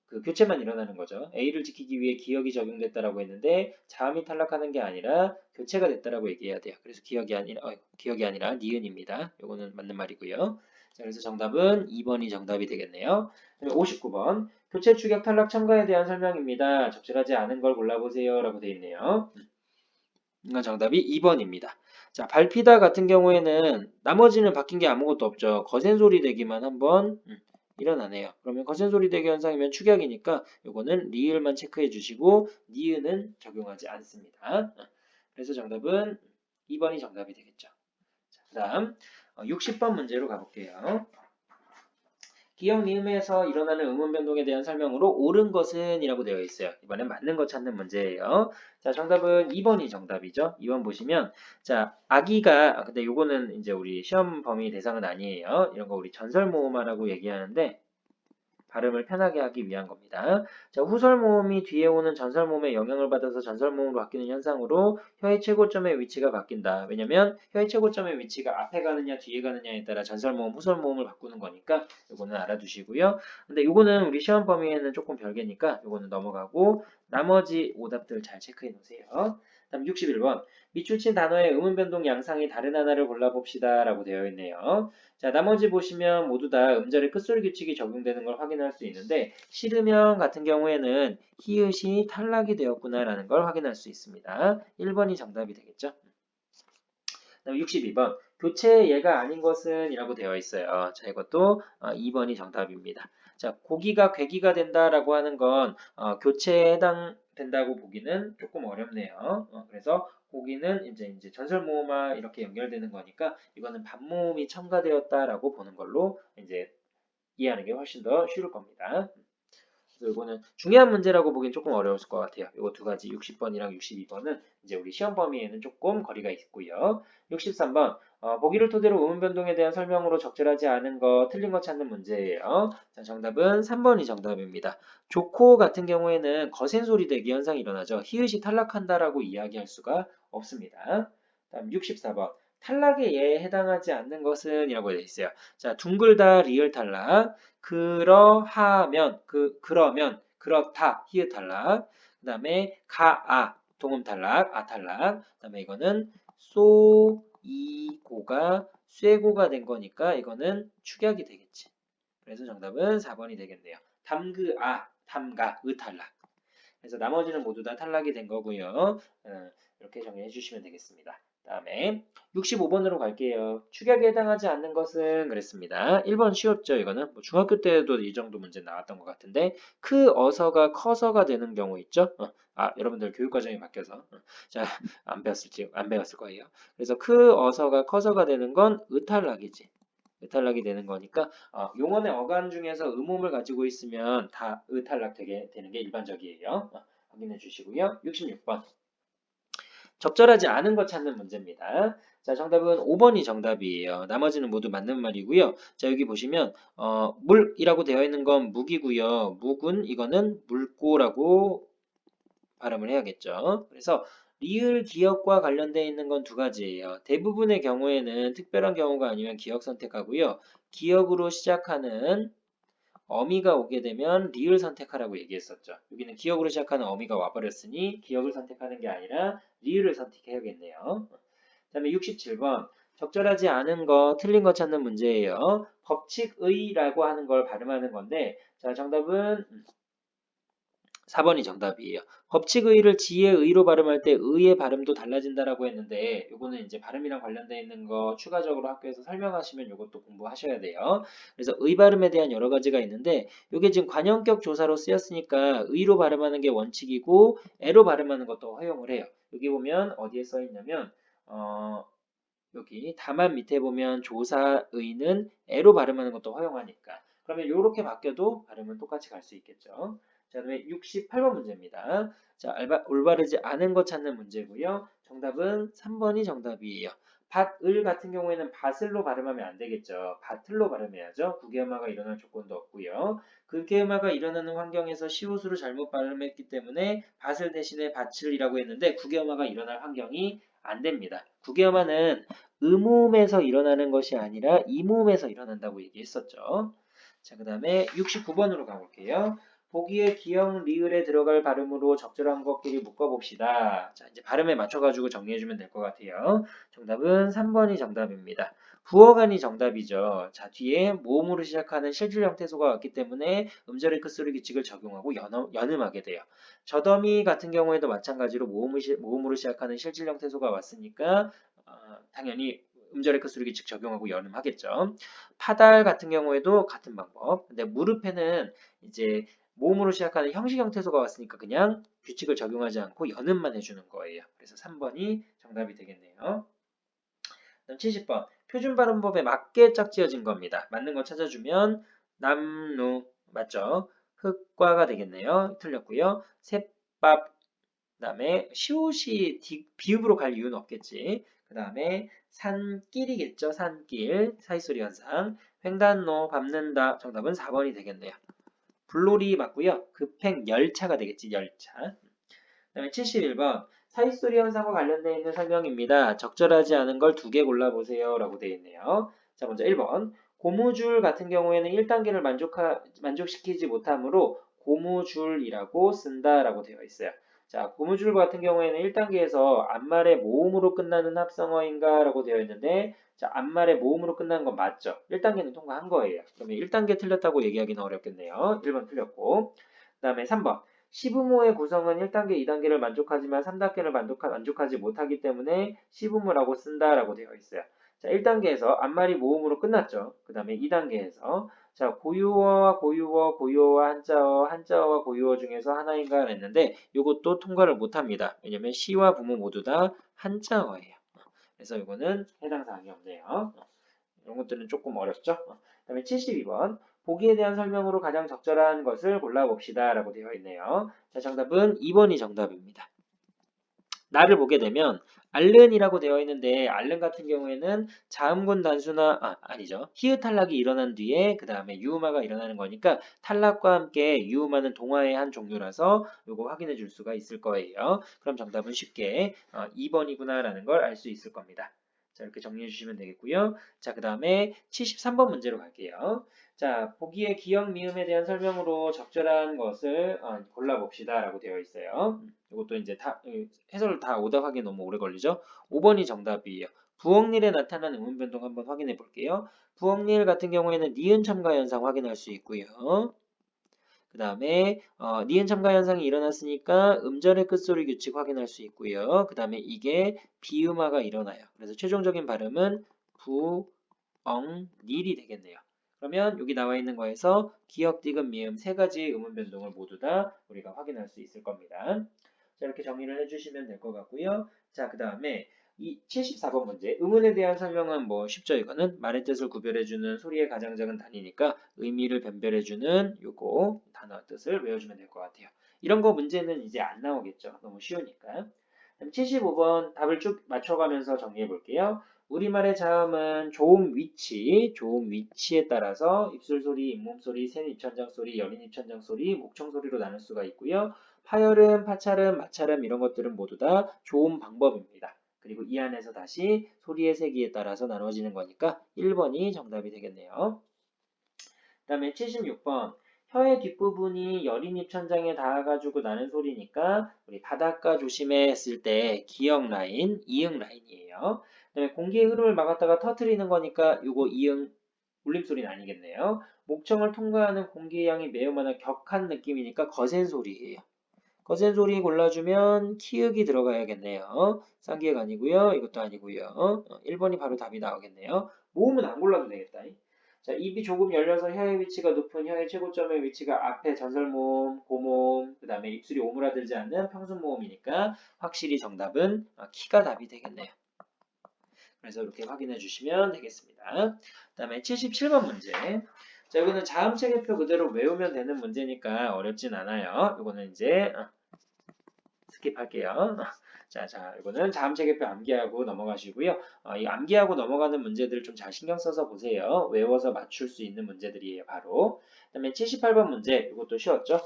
그 교체만 일어나는 거죠. A를 지키기 위해 기억이 적용됐다라고 했는데 자음이 탈락하는 게 아니라 교체가 됐다라고 얘기해야 돼요. 그래서 기억이 아니라 니은입니다. 요거는 맞는 말이고요. 자, 그래서 정답은 2번이 정답이 되겠네요. 59번 교체 추격 탈락 첨가에 대한 설명입니다. 적절하지 않은 걸 골라보세요 라고 되어 있네요. 이건 정답이 2번입니다. 자, 밟히다 같은 경우에는 나머지는 바뀐 게 아무것도 없죠. 거센 소리 되기만 한번 일어나네요. 그러면 거센 소리 되기 현상이면 축약이니까 요거는 리을만 체크해 주시고 니은은 적용하지 않습니다. 그래서 정답은 2번이 정답이 되겠죠. 자, 그다음 60번 문제로 가볼게요. 기억 니음에서 일어나는 음운 변동에 대한 설명으로 옳은 것은 이라고 되어 있어요. 이번엔 맞는 것 찾는 문제예요. 자, 정답은 2번이 정답이죠. 2번 보시면 자, 아기가 근데 요거는 이제 우리 시험 범위 대상은 아니에요. 이런 거 우리 전설모음화라고 얘기하는데 발음을 편하게 하기 위한 겁니다. 자, 후설모음이 뒤에 오는 전설모음에 영향을 받아서 전설모음으로 바뀌는 현상으로 혀의 최고점의 위치가 바뀐다. 왜냐면 혀의 최고점의 위치가 앞에 가느냐 뒤에 가느냐에 따라 전설모음, 후설모음을 바꾸는 거니까 요거는 알아두시고요. 근데 요거는 우리 시험 범위에는 조금 별개니까 요거는 넘어가고 나머지 오답들 잘 체크해 놓으세요. 다음 61번. 밑줄 친 단어의 음운 변동 양상이 다른 하나를 골라봅시다 라고 되어 있네요. 자, 나머지 보시면 모두 다 음절의 끝소리 규칙이 적용되는 걸 확인할 수 있는데 싫으면 같은 경우에는 히읗이 탈락이 되었구나라는 걸 확인할 수 있습니다. 1번이 정답이 되겠죠? 그다음 62번. 교체 예가 아닌 것은 이라고 되어 있어요. 자, 이것도 2번이 정답입니다. 자, 고기가 괴기가 된다라고 하는 건 교체에 해당된다고 보기는 조금 어렵네요. 그래서 고기는 이제 전설모음화 이렇게 연결되는 거니까 이거는 반모음이 첨가되었다라고 보는 걸로 이제 이해하는 게 훨씬 더 쉬울 겁니다. 그래서 이거는 중요한 문제라고 보기엔 조금 어려울 것 같아요. 이거 두 가지 60번이랑 62번은 이제 우리 시험 범위에는 조금 거리가 있고요. 63번 보기를 토대로 음운 변동에 대한 설명으로 적절하지 않은 거 틀린 거 찾는 문제예요. 자, 정답은 3번이 정답입니다. 좋고 같은 경우에는 거센 소리 대기 현상이 일어나죠. 히읗이 탈락한다라고 이야기할 수가 없습니다. 다음 64번 탈락에 예에 해당하지 않는 것은 이라고 되어 있어요. 자, 둥글다 리을 탈락 그러하면 그러면 그렇다 히읗 탈락 그다음에 가아 동음 탈락 아 탈락 그다음에 이거는 쏘이고가 쇠고가 된 거니까 이거는 축약이 되겠지. 그래서 정답은 4번이 되겠네요. 담그아 담가 의 탈락. 그래서 나머지는 모두 다 탈락이 된 거고요. 이렇게 정리해 주시면 되겠습니다. 다음에 65번으로 갈게요. 축약에 해당하지 않는 것은 그랬습니다. 1번 쉬웠죠. 이거는 뭐 중학교 때도 이 정도 문제 나왔던 것 같은데 크 어서가 커서가 되는 경우 있죠. 여러분들 교육 과정이 바뀌어서 자, 안 배웠을 거예요. 그래서 크 어서가 커서가 되는 건 의탈락이지. 의탈락이 되는 거니까 용언의 어간 중에서 음음을 가지고 있으면 다 의탈락 되게 되는 게 일반적이에요. 확인해 주시고요. 66번. 적절하지 않은 거 찾는 문제입니다. 자, 정답은 5번이 정답이에요. 나머지는 모두 맞는 말이고요. 자, 여기 보시면 물이라고 되어 있는 건 묵이고요. 묵은 이거는 물고라고 발음을 해야겠죠. 그래서 리을 기억과 관련되어 있는 건 두 가지예요. 대부분의 경우에는 특별한 경우가 아니면 기억 선택하고요. 기억으로 시작하는 어미가 오게 되면 리을 선택하라고 얘기했었죠. 여기는 기억으로 시작하는 어미가 와버렸으니 기억을 선택하는 게 아니라 리을을 선택해야겠네요. 그다음에 67번 적절하지 않은 거, 틀린 거 찾는 문제예요. 법칙의라고 하는 걸 발음하는 건데 자, 정답은 4번이 정답이에요. 법칙의를 지의 의로 발음할 때 의의 발음도 달라진다라고 했는데 요거는 이제 발음이랑 관련되어 있는 거 추가적으로 학교에서 설명하시면 요것도 공부하셔야 돼요. 그래서 의 발음에 대한 여러 가지가 있는데 요게 지금 관형격 조사로 쓰였으니까 의로 발음하는 게 원칙이고 애로 발음하는 것도 허용을 해요. 여기 보면 어디에 써 있냐면 여기 다만 밑에 보면 조사의는 애로 발음하는 것도 허용하니까 그러면 이렇게 바뀌어도 발음은 똑같이 갈 수 있겠죠. 자, 그다음에 68번 문제입니다. 자, 올바르지 않은 거 찾는 문제고요. 정답은 3번이 정답이에요. 밭을 같은 경우에는 밭을로 발음하면 안 되겠죠. 밭을로 발음해야죠. 국외음화가 일어날 조건도 없고요. 국외음화가 일어나는 환경에서 시옷으로 잘못 발음했기 때문에 밭을 대신에 밭을이라고 했는데 국외음화가 일어날 환경이 안 됩니다. 국외음화는 음음에서 일어나는 것이 아니라 이음에서 일어난다고 얘기했었죠. 자, 그 다음에 69번으로 가볼게요. 보기에 기역 리을에 들어갈 발음으로 적절한 것끼리 묶어봅시다. 자, 이제 발음에 맞춰가지고 정리해주면 될 것 같아요. 정답은 3번이 정답입니다. 부어간이 정답이죠. 자, 뒤에 모음으로 시작하는 실질 형태소가 왔기 때문에 음절의 끝소리 규칙을 적용하고 연음하게 돼요. 저더미 같은 경우에도 마찬가지로 모음으로 시작하는 실질 형태소가 왔으니까 당연히 음절의 끝소리 규칙 적용하고 연음하겠죠. 파달 같은 경우에도 같은 방법. 근데 무릎에는 이제 모음으로 시작하는 형식 형태소가 왔으니까 그냥 규칙을 적용하지 않고 연음만 해주는 거예요. 그래서 3번이 정답이 되겠네요. 그다음 70번. 표준 발음법에 맞게 짝지어진 겁니다. 맞는 거 찾아주면 남루 맞죠? 흑과가 되겠네요. 틀렸고요. 셋밥 그다음에 시옷이 비읍으로 갈 이유는 없겠지. 그다음에 산길이겠죠. 산길 사이소리 현상. 횡단로 밟는다. 정답은 4번이 되겠네요. 불놀이 맞고요. 급행 열차가 되겠지. 열차. 그다음에 71번. 사이소리 현상과 관련되어 있는 설명입니다. 적절하지 않은 걸 두 개 골라보세요. 라고 되어 있네요. 자, 먼저 1번. 고무줄 같은 경우에는 1단계를 만족시키지 못하므로 고무줄이라고 쓴다라고 되어 있어요. 자, 고무줄 같은 경우에는 1단계에서 앞말의 모음으로 끝나는 합성어인가 라고 되어 있는데 자, 앞말의 모음으로 끝나는 건 맞죠? 1단계는 통과한 거예요. 그러면 1단계 틀렸다고 얘기하기는 어렵겠네요. 1번 틀렸고 그 다음에 3번 시부모의 구성은 1단계, 2단계를 만족하지만 3단계를 만족하지 못하기 때문에 시부모라고 쓴다라고 되어 있어요. 자, 1단계에서 앞말이 모음으로 끝났죠. 그 다음에 2단계에서 자, 고유어와 고유어, 고유어와 한자어, 한자어와 고유어 중에서 하나인가 했는데 이것도 통과를 못합니다. 왜냐면 시와 부모 모두 다 한자어예요. 그래서 이거는 해당 사항이 없네요. 이런 것들은 조금 어렵죠? 그다음에 72번. 보기에 대한 설명으로 가장 적절한 것을 골라봅시다. 라고 되어 있네요. 자, 정답은 2번이 정답입니다. 나를 보게 되면 알른이라고 되어 있는데 알른 같은 경우에는 자음군 단수나 아니죠. 히읗 탈락이 일어난 뒤에 그 다음에 유음화가 일어나는 거니까 탈락과 함께 유음화는 동화의 한 종류라서 이거 확인해 줄 수가 있을 거예요. 그럼 정답은 쉽게 2번이구나라는 걸 알 수 있을 겁니다. 자, 이렇게 정리해 주시면 되겠고요. 자, 그 다음에 73번 문제로 갈게요. 자, 보기에 기역 미음에 대한 설명으로 적절한 것을 골라봅시다 라고 되어 있어요. 이것도 이제 해설 다 오답하기 너무 오래 걸리죠? 5번이 정답이에요. 부엉일에 나타나는 음운 변동 한번 확인해 볼게요. 부엉일 같은 경우에는 니은 첨가 현상 확인할 수 있고요. 그 다음에 니은 첨가 현상이 일어났으니까 음절의 끝소리 규칙 확인할 수 있고요. 그 다음에 이게 비음화가 일어나요. 그래서 최종적인 발음은 부엉일이 되겠네요. 그러면 여기 나와 있는 거에서 기역, 디귿, 미음 세 가지 음운 변동을 모두 다 우리가 확인할 수 있을 겁니다. 자, 이렇게 정리를 해주시면 될 것 같고요. 자, 그 다음에 이 74번 문제. 음운에 대한 설명은 뭐 쉽죠. 이거는 말의 뜻을 구별해주는 소리의 가장 작은 단위니까 의미를 변별해주는 요거 단어 뜻을 외워주면 될 것 같아요. 이런 거 문제는 이제 안 나오겠죠. 너무 쉬우니까. 75번 답을 쭉 맞춰가면서 정리해 볼게요. 우리말의 자음은 조음 위치에 따라서 입술 소리, 잇몸 소리, 센 입천장 소리, 여린 입천장 소리, 목청 소리로 나눌 수가 있고요. 파열음, 파찰음, 마찰음 이런 것들은 모두 다 조음 방법입니다. 그리고 이 안에서 다시 소리의 세기에 따라서 나눠지는 거니까 1번이 정답이 되겠네요. 그 다음에 76번 혀의 뒷부분이 여린 입천장에 닿아가지고 나는 소리니까 우리 바닷가 조심해 했을 때 기역 라인, 이응 라인이에요. 그 다음에 공기의 흐름을 막았다가 터트리는 거니까 이거 이응 울림소리는 아니겠네요. 목청을 통과하는 공기의 양이 매우 많아 격한 느낌이니까 거센 소리예요. 거센 소리 골라주면 키읔이 들어가야겠네요. 쌍기역 아니고요. 이것도 아니고요. 1번이 바로 답이 나오겠네요. 모음은 안 골라도 되겠다. 자, 입이 조금 열려서 혀의 위치가 높은 혀의 최고점의 위치가 앞에 전설모음, 고모음, 그 다음에 입술이 오므라들지 않는 평순모음이니까 확실히 정답은 키가 답이 되겠네요. 그래서 이렇게 확인해 주시면 되겠습니다. 그 다음에 77번 문제. 자, 이거는 자음체계표 그대로 외우면 되는 문제니까 어렵진 않아요. 이거는 이제 스킵할게요. 자, 이거는 자음체계표 암기하고 넘어가시고요. 이 암기하고 넘어가는 문제들 좀 잘 신경 써서 보세요. 외워서 맞출 수 있는 문제들이에요, 바로. 그 다음에 78번 문제, 이것도 쉬웠죠?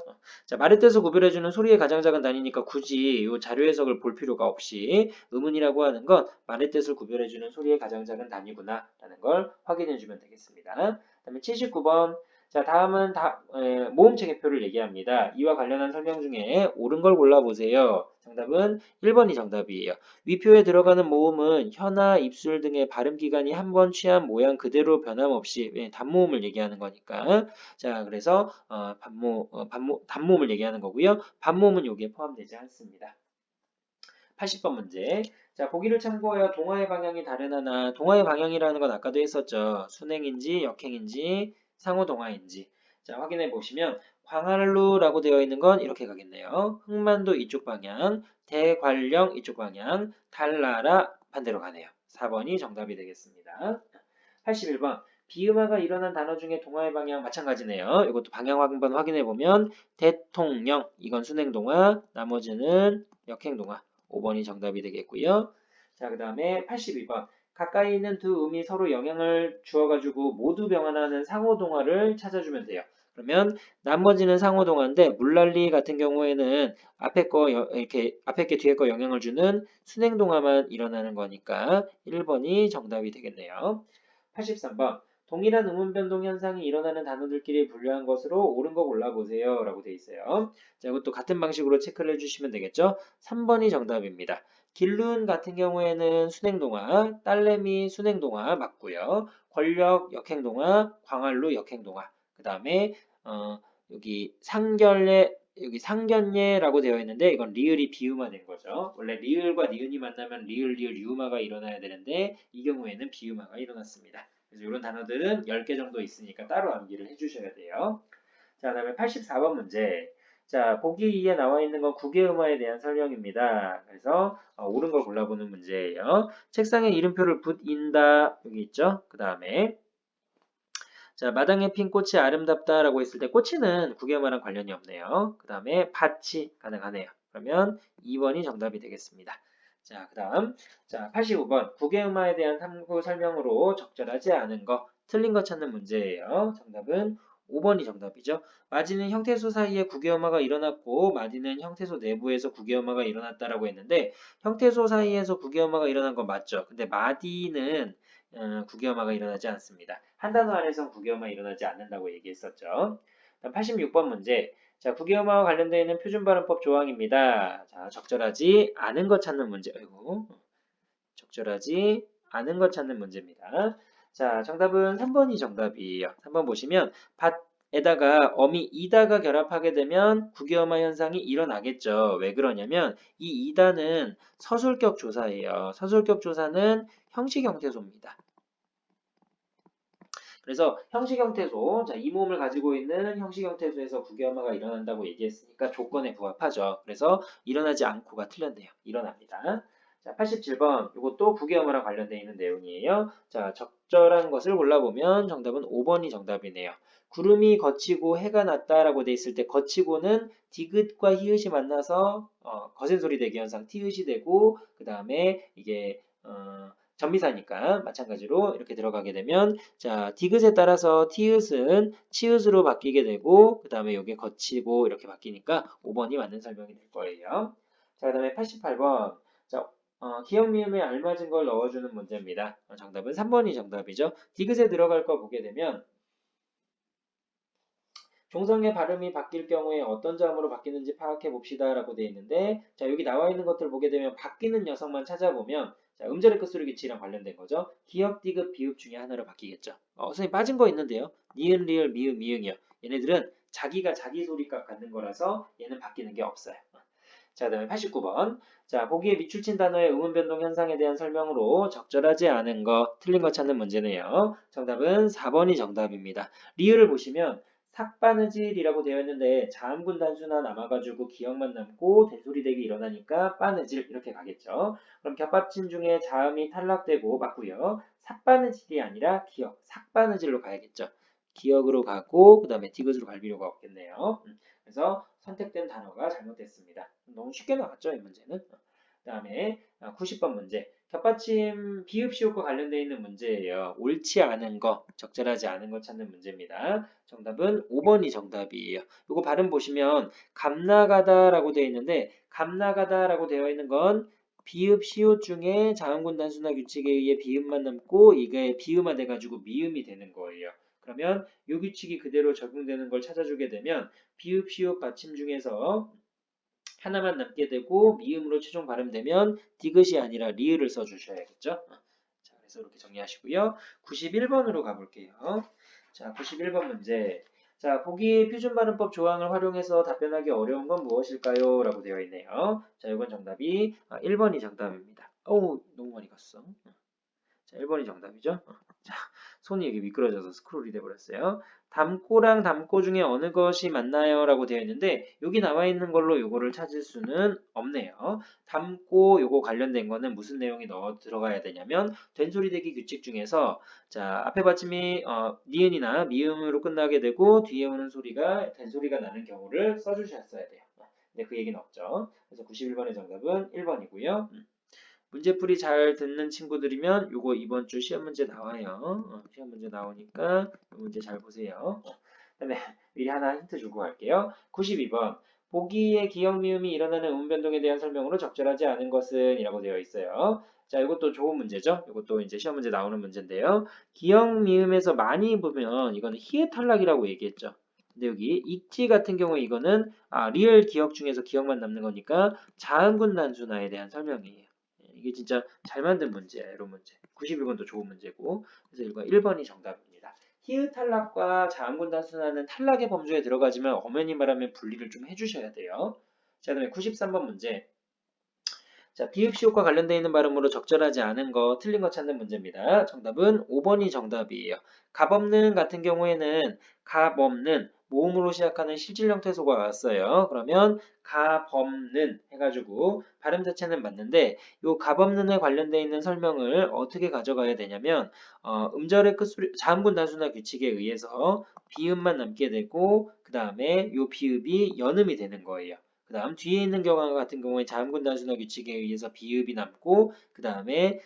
자, 말의 뜻을 구별해주는 소리의 가장 작은 단위니까 굳이 이 자료 해석을 볼 필요가 없이 의문이라고 하는 건 말의 뜻을 구별해주는 소리의 가장 작은 단위구나 라는 걸 확인해주면 되겠습니다. 그 다음에 79번, 자, 다음은 모음체계표를 얘기합니다. 이와 관련한 설명 중에 옳은 걸 골라보세요. 정답은 1번이 정답이에요. 위표에 들어가는 모음은 혀나 입술 등의 발음 기관이 한 번 취한 모양 그대로 변함없이 단모음을 얘기하는 거니까. 자, 그래서 단모음을 얘기하는 거고요. 반모음은 여기에 포함되지 않습니다. 80번 문제. 자, 보기를 참고하여 동화의 방향이 다른 하나. 동화의 방향이라는 건 아까도 했었죠. 순행인지 역행인지 상호동화인지. 자, 확인해 보시면 광활루라고 되어 있는 건 이렇게 가겠네요. 흑만도 이쪽 방향, 대관령 이쪽 방향, 달나라 반대로 가네요. 4번이 정답이 되겠습니다. 81번. 비음화가 일어난 단어 중에 동화의 방향 마찬가지네요. 이것도 방향 한번 확인해 보면 대통령 이건 순행동화, 나머지는 역행동화. 5번이 정답이 되겠고요. 자, 그 다음에 82번. 가까이 있는 두 음이 서로 영향을 주어가지고 모두 병환하는 상호동화를 찾아주면 돼요. 그러면 나머지는 상호동화인데 물난리 같은 경우에는 앞에 거 이렇게 앞에 게 뒤에 거 영향을 주는 순행동화만 일어나는 거니까 1번이 정답이 되겠네요. 83번. 동일한 음운 변동 현상이 일어나는 단어들끼리 분류한 것으로 옳은 거 골라보세요. 라고 돼 있어요. 자, 이것도 같은 방식으로 체크를 해주시면 되겠죠. 3번이 정답입니다. 길룬 같은 경우에는 순행동화, 딸내미 순행동화 맞고요. 권력 역행동화, 광활루 역행동화. 그 다음에 여기 여기 상견례라고 되어 있는데 이건 리을이 비음화된 거죠. 원래 리을과 니은이 만나면 리을, 리을, 유음화가 일어나야 되는데 이 경우에는 비음화가 일어났습니다. 그래서 이런 단어들은 10개 정도 있으니까 따로 암기를 해주셔야 돼요. 자, 다음에 84번 문제. 자, 보기 2에 나와 있는 건 국외음화에 대한 설명입니다. 그래서 옳은 걸 골라보는 문제예요. 책상에 이름표를 붙인다. 여기 있죠? 그 다음에 자, 마당에 핀 꽃이 아름답다라고 했을 때 꽃이는 국외음화랑 관련이 없네요. 그 다음에 밭이 가능하네요. 그러면 2번이 정답이 되겠습니다. 자, 그 다음 자, 85번 국외음화에 대한 탐구 설명으로 적절하지 않은 거 틀린 거 찾는 문제예요. 정답은 5번이 정답이죠. 마디는 형태소 사이에 국외음화가 일어났고 마디는 형태소 내부에서 국외음화가 일어났다라고 했는데 형태소 사이에서 국외음화가 일어난 건 맞죠. 근데 마디는 국외음화가 일어나지 않습니다. 한 단어 안에선 국외음화 일어나지 않는다고 얘기했었죠. 86번 문제. 자, 국외음화와 관련되어 있는 표준발음법 조항입니다. 자, 적절하지 않은 것 찾는 문제. 아이고. 적절하지 않은 것 찾는 문제입니다. 자, 정답은 3번이 정답이에요. 3번 보시면 밭에다가 어미 이다가 결합하게 되면 국외음화 현상이 일어나겠죠. 왜 그러냐면 이 이다는 서술격 조사예요. 서술격 조사는 형식 형태소입니다. 그래서 형식 형태소, 자, 이 모음을 가지고 있는 형식 형태소에서 국외음화가 일어난다고 얘기했으니까 조건에 부합하죠. 그래서 일어나지 않고가 틀렸네요. 일어납니다. 자, 87번. 이것도 국외음화랑 관련되어 있는 내용이에요. 자, 적절한 것을 골라보면 정답은 5번이 정답이네요. 구름이 걷히고 해가 났다라고 돼 있을 때 거치고는 디귿과 히읗이 만나서 거센 소리 대기 현상 티읕이 되고 그 다음에 이게 전미사니까 마찬가지로 이렇게 들어가게 되면 자 디귿에 따라서 티읕은 치읓으로 바뀌게 되고 그 다음에 이게 거치고 이렇게 바뀌니까 5번이 맞는 설명이 될 거예요. 자 그다음에 88번 자 기역 미음에 알맞은 걸 넣어주는 문제입니다. 정답은 3번이 정답이죠. 디귿에 들어갈 거 보게 되면 종성의 발음이 바뀔 경우에 어떤 자음으로 바뀌는지 파악해 봅시다 라고 되어 있는데 자 여기 나와 있는 것들 보게 되면 바뀌는 녀석만 찾아보면 자 음절의 끝소리 규칙이랑 관련된 거죠. 기역, 디귿, 비읍 중에 하나로 바뀌겠죠. 선생님 빠진 거 있는데요. 니은, 리을, 미음, 미응이요. 얘네들은 자기가 자기 소리값 갖는 거라서 얘는 바뀌는 게 없어요. 자, 그 다음에 89번. 자, 보기에 밑줄친 단어의 음운 변동 현상에 대한 설명으로 적절하지 않은 거, 틀린 거 찾는 문제네요. 정답은 4번이 정답입니다. 리을을 보시면 삭바느질이라고 되어 있는데 자음군 단수나 남아가지고 기억만 남고 된소리되기 일어나니까 바느질 이렇게 가겠죠. 그럼 겹합친 중에 자음이 탈락되고 맞고요. 삭바느질이 아니라 기억, 삭바느질로 가야겠죠. 기억으로 가고 그 다음에 디귿으로 갈 필요가 없겠네요. 그래서 선택된 단어가 잘못됐습니다. 너무 쉽게 나왔죠, 이 문제는. 그 다음에 90번 문제. 겹받침 비읍 시옷과 관련되어 있는 문제예요. 옳지 않은 거, 적절하지 않은 거 찾는 문제입니다. 정답은 5번이 정답이에요. 이거 발음 보시면 감나가다라고 되어 있는데 감나가다라고 되어 있는 건 비읍 시옷 중에 자음군 단수나 규칙에 의해 비읍만 남고 이게 비음화 돼가지고 미음이 되는 거예요. 그러면 이 규칙이 그대로 적용되는 걸 찾아주게 되면 비읍, 시옷 받침 중에서 하나만 남게 되고 미음으로 최종 발음되면 디귿이 아니라 리을을 써주셔야겠죠. 자, 그래서 이렇게 정리하시고요. 91번으로 가볼게요. 자, 91번 문제. 자, 보기 표준 발음법 조항을 활용해서 답변하기 어려운 건 무엇일까요? 라고 되어 있네요. 자, 이건 정답이 1번이 정답입니다. 어우, 너무 많이 갔어. 자, 1번이 정답이죠. 자, 손이 여기 미끄러져서 스크롤이 돼버렸어요. 담고랑 담고 중에 어느 것이 맞나요? 라고 되어 있는데 여기 나와 있는 걸로 요거를 찾을 수는 없네요. 담고 요거 관련된 거는 무슨 내용이 넣어 들어가야 되냐면 된소리대기 규칙 중에서 자 앞에 받침이 니은이나 미음으로 끝나게 되고 뒤에 오는 소리가 된소리가 나는 경우를 써주셨어야 돼요. 근데 그 얘기는 없죠. 그래서 91번의 정답은 1번이고요. 문제풀이 잘 듣는 친구들이면 요거 이번 주 시험 문제 나와요. 시험 문제 나오니까 이 문제 잘 보세요. 그다음에 미리 하나 힌트 주고 갈게요. 92번. 보기의 기역 미음이 일어나는 음운 변동에 대한 설명으로 적절하지 않은 것은 이라고 되어 있어요. 자, 이것도 좋은 문제죠. 이것도 이제 시험 문제 나오는 문제인데요. 기역 미음에서 많이 보면 이거는 히읗 탈락이라고 얘기했죠. 근데 여기 있지 같은 경우에 이거는 리얼 기억 중에서 기억만 남는 거니까 자음군 단순화에 대한 설명이에요. 이게 진짜 잘 만든 문제야, 이런 문제. 91번도 좋은 문제고. 그래서 이거 1번이 정답입니다. 히읗 탈락과 자음군 단순화는 탈락의 범주에 들어가지만 엄연히 말하면 분리를 좀 해주셔야 돼요. 자, 그다음에 93번 문제. 자, 비읍 시옷과 관련되어 있는 발음으로 적절하지 않은 거, 틀린 거 찾는 문제입니다. 정답은 5번이 정답이에요. 갑없는 같은 경우에는 갑없는 모음으로 시작하는 실질형 퇴소가 왔어요. 그러면 갑없는 해가지고 발음 자체는 맞는데 이 갑없는에 관련되어 있는 설명을 어떻게 가져가야 되냐면 음절의 끝소리 자음군 단수나 규칙에 의해서 비읍만 남게 되고 그 다음에 이 비읍이 연음이 되는 거예요. 그 다음 뒤에 있는 경우 같은 경우에 자음군 단수나 규칙에 의해서 비읍이 남고 그 다음에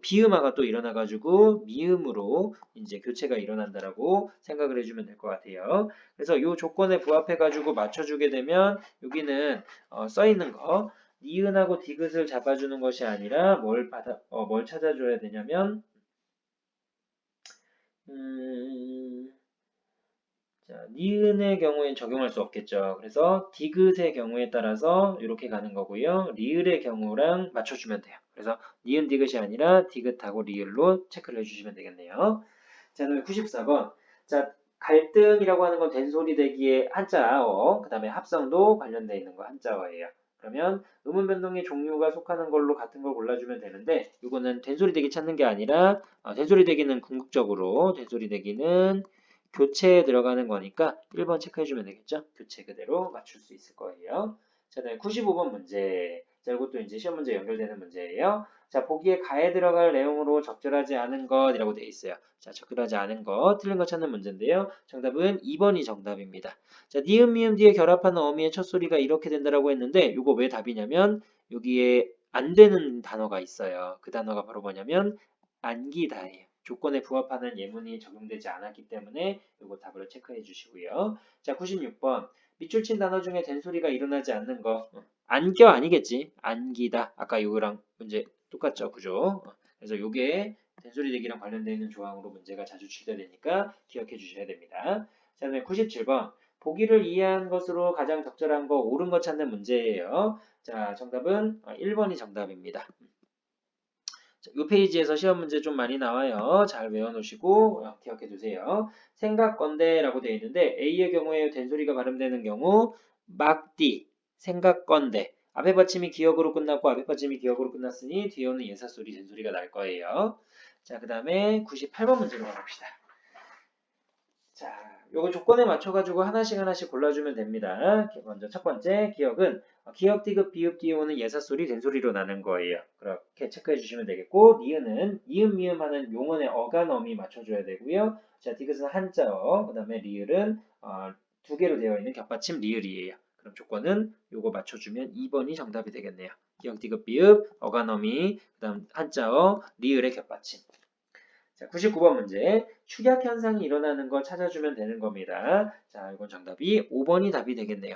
비음화가 또 일어나가지고 미음으로 이제 교체가 일어난다라고 생각을 해주면 될 것 같아요. 그래서 이 조건에 부합해가지고 맞춰주게 되면 여기는 써 있는 거 니은하고 디귿을 잡아주는 것이 아니라 뭘 찾아줘야 되냐면 자, 니은의 경우엔 적용할 수 없겠죠. 그래서 디귿의 경우에 따라서 이렇게 가는 거고요. 리을의 경우랑 맞춰주면 돼요. 그래서 니은 디귿이 아니라 디귿하고 리을로 체크를 해주시면 되겠네요. 자, 그다음에 94번. 자, 갈등이라고 하는 건 된소리 대기의 한자어, 그 다음에 합성도 관련되어 있는 거 한자어예요. 그러면 음운 변동의 종류가 속하는 걸로 같은 걸 골라주면 되는데 이거는 된소리 대기 찾는 게 아니라 된소리 대기는 궁극적으로 된소리 대기는 교체에 들어가는 거니까 1번 체크해주면 되겠죠? 교체 그대로 맞출 수 있을 거예요. 자, 다음에 95번 문제. 자, 이것도 이제 시험 문제 연결되는 문제예요. 자, 보기에 가에 들어갈 내용으로 적절하지 않은 것이라고 되어 있어요. 자, 적절하지 않은 것, 틀린 것 찾는 문제인데요. 정답은 2번이 정답입니다. 자, 니은, 미음 뒤에 결합하는 어미의 첫 소리가 이렇게 된다라고 했는데, 이거 왜 답이냐면, 여기에 안 되는 단어가 있어요. 그 단어가 바로 뭐냐면, 안기다예요. 조건에 부합하는 예문이 적용되지 않았기 때문에 이거 답을 체크해 주시고요. 자, 96번. 밑줄 친 단어 중에 된소리가 일어나지 않는 거. 안겨 아니겠지. 안기다. 아까 이거랑 문제 똑같죠. 그죠? 그래서 요게 된소리 대기랑 관련되어 있는 조항으로 문제가 자주 출제되니까 기억해 주셔야 됩니다. 자, 다음에 97번. 보기를 이해한 것으로 가장 적절한 거, 옳은 거 찾는 문제예요. 자, 정답은 1번이 정답입니다. 이 페이지에서 시험 문제 좀 많이 나와요. 잘 외워놓으시고 기억해 두세요. 생각건대라고 되어 있는데 A의 경우에 된소리가 발음되는 경우 막디, 생각건대. 앞에 받침이 기억으로 끝났고 앞에 받침이 기억으로 끝났으니 뒤에 오는 예사소리, 된소리가 날 거예요. 자, 그 다음에 98번 문제로 가봅시다. 자, 요거 조건에 맞춰가지고 하나씩 골라주면 됩니다. 먼저 첫 번째, 기억은 기억, 디귿, 비읍, 뒤에 오는 예사소리, 된소리로 나는 거예요. 그렇게 체크해 주시면 되겠고, 니은은 이음, 미음 하는 용언의 어간어미 맞춰줘야 되고요. 자, 디귿은 한자어, 그 다음에 리을은 두 개로 되어 있는 겹받침 리을이에요. 그럼 조건은 요거 맞춰주면 2번이 정답이 되겠네요. 기억, 디귿, 비읍, 어간어미, 그 다음 한자어, 리을의 겹받침. 자, 99번 문제. 축약 현상이 일어나는 걸 찾아주면 되는 겁니다. 자, 이건 정답이 5번이 답이 되겠네요.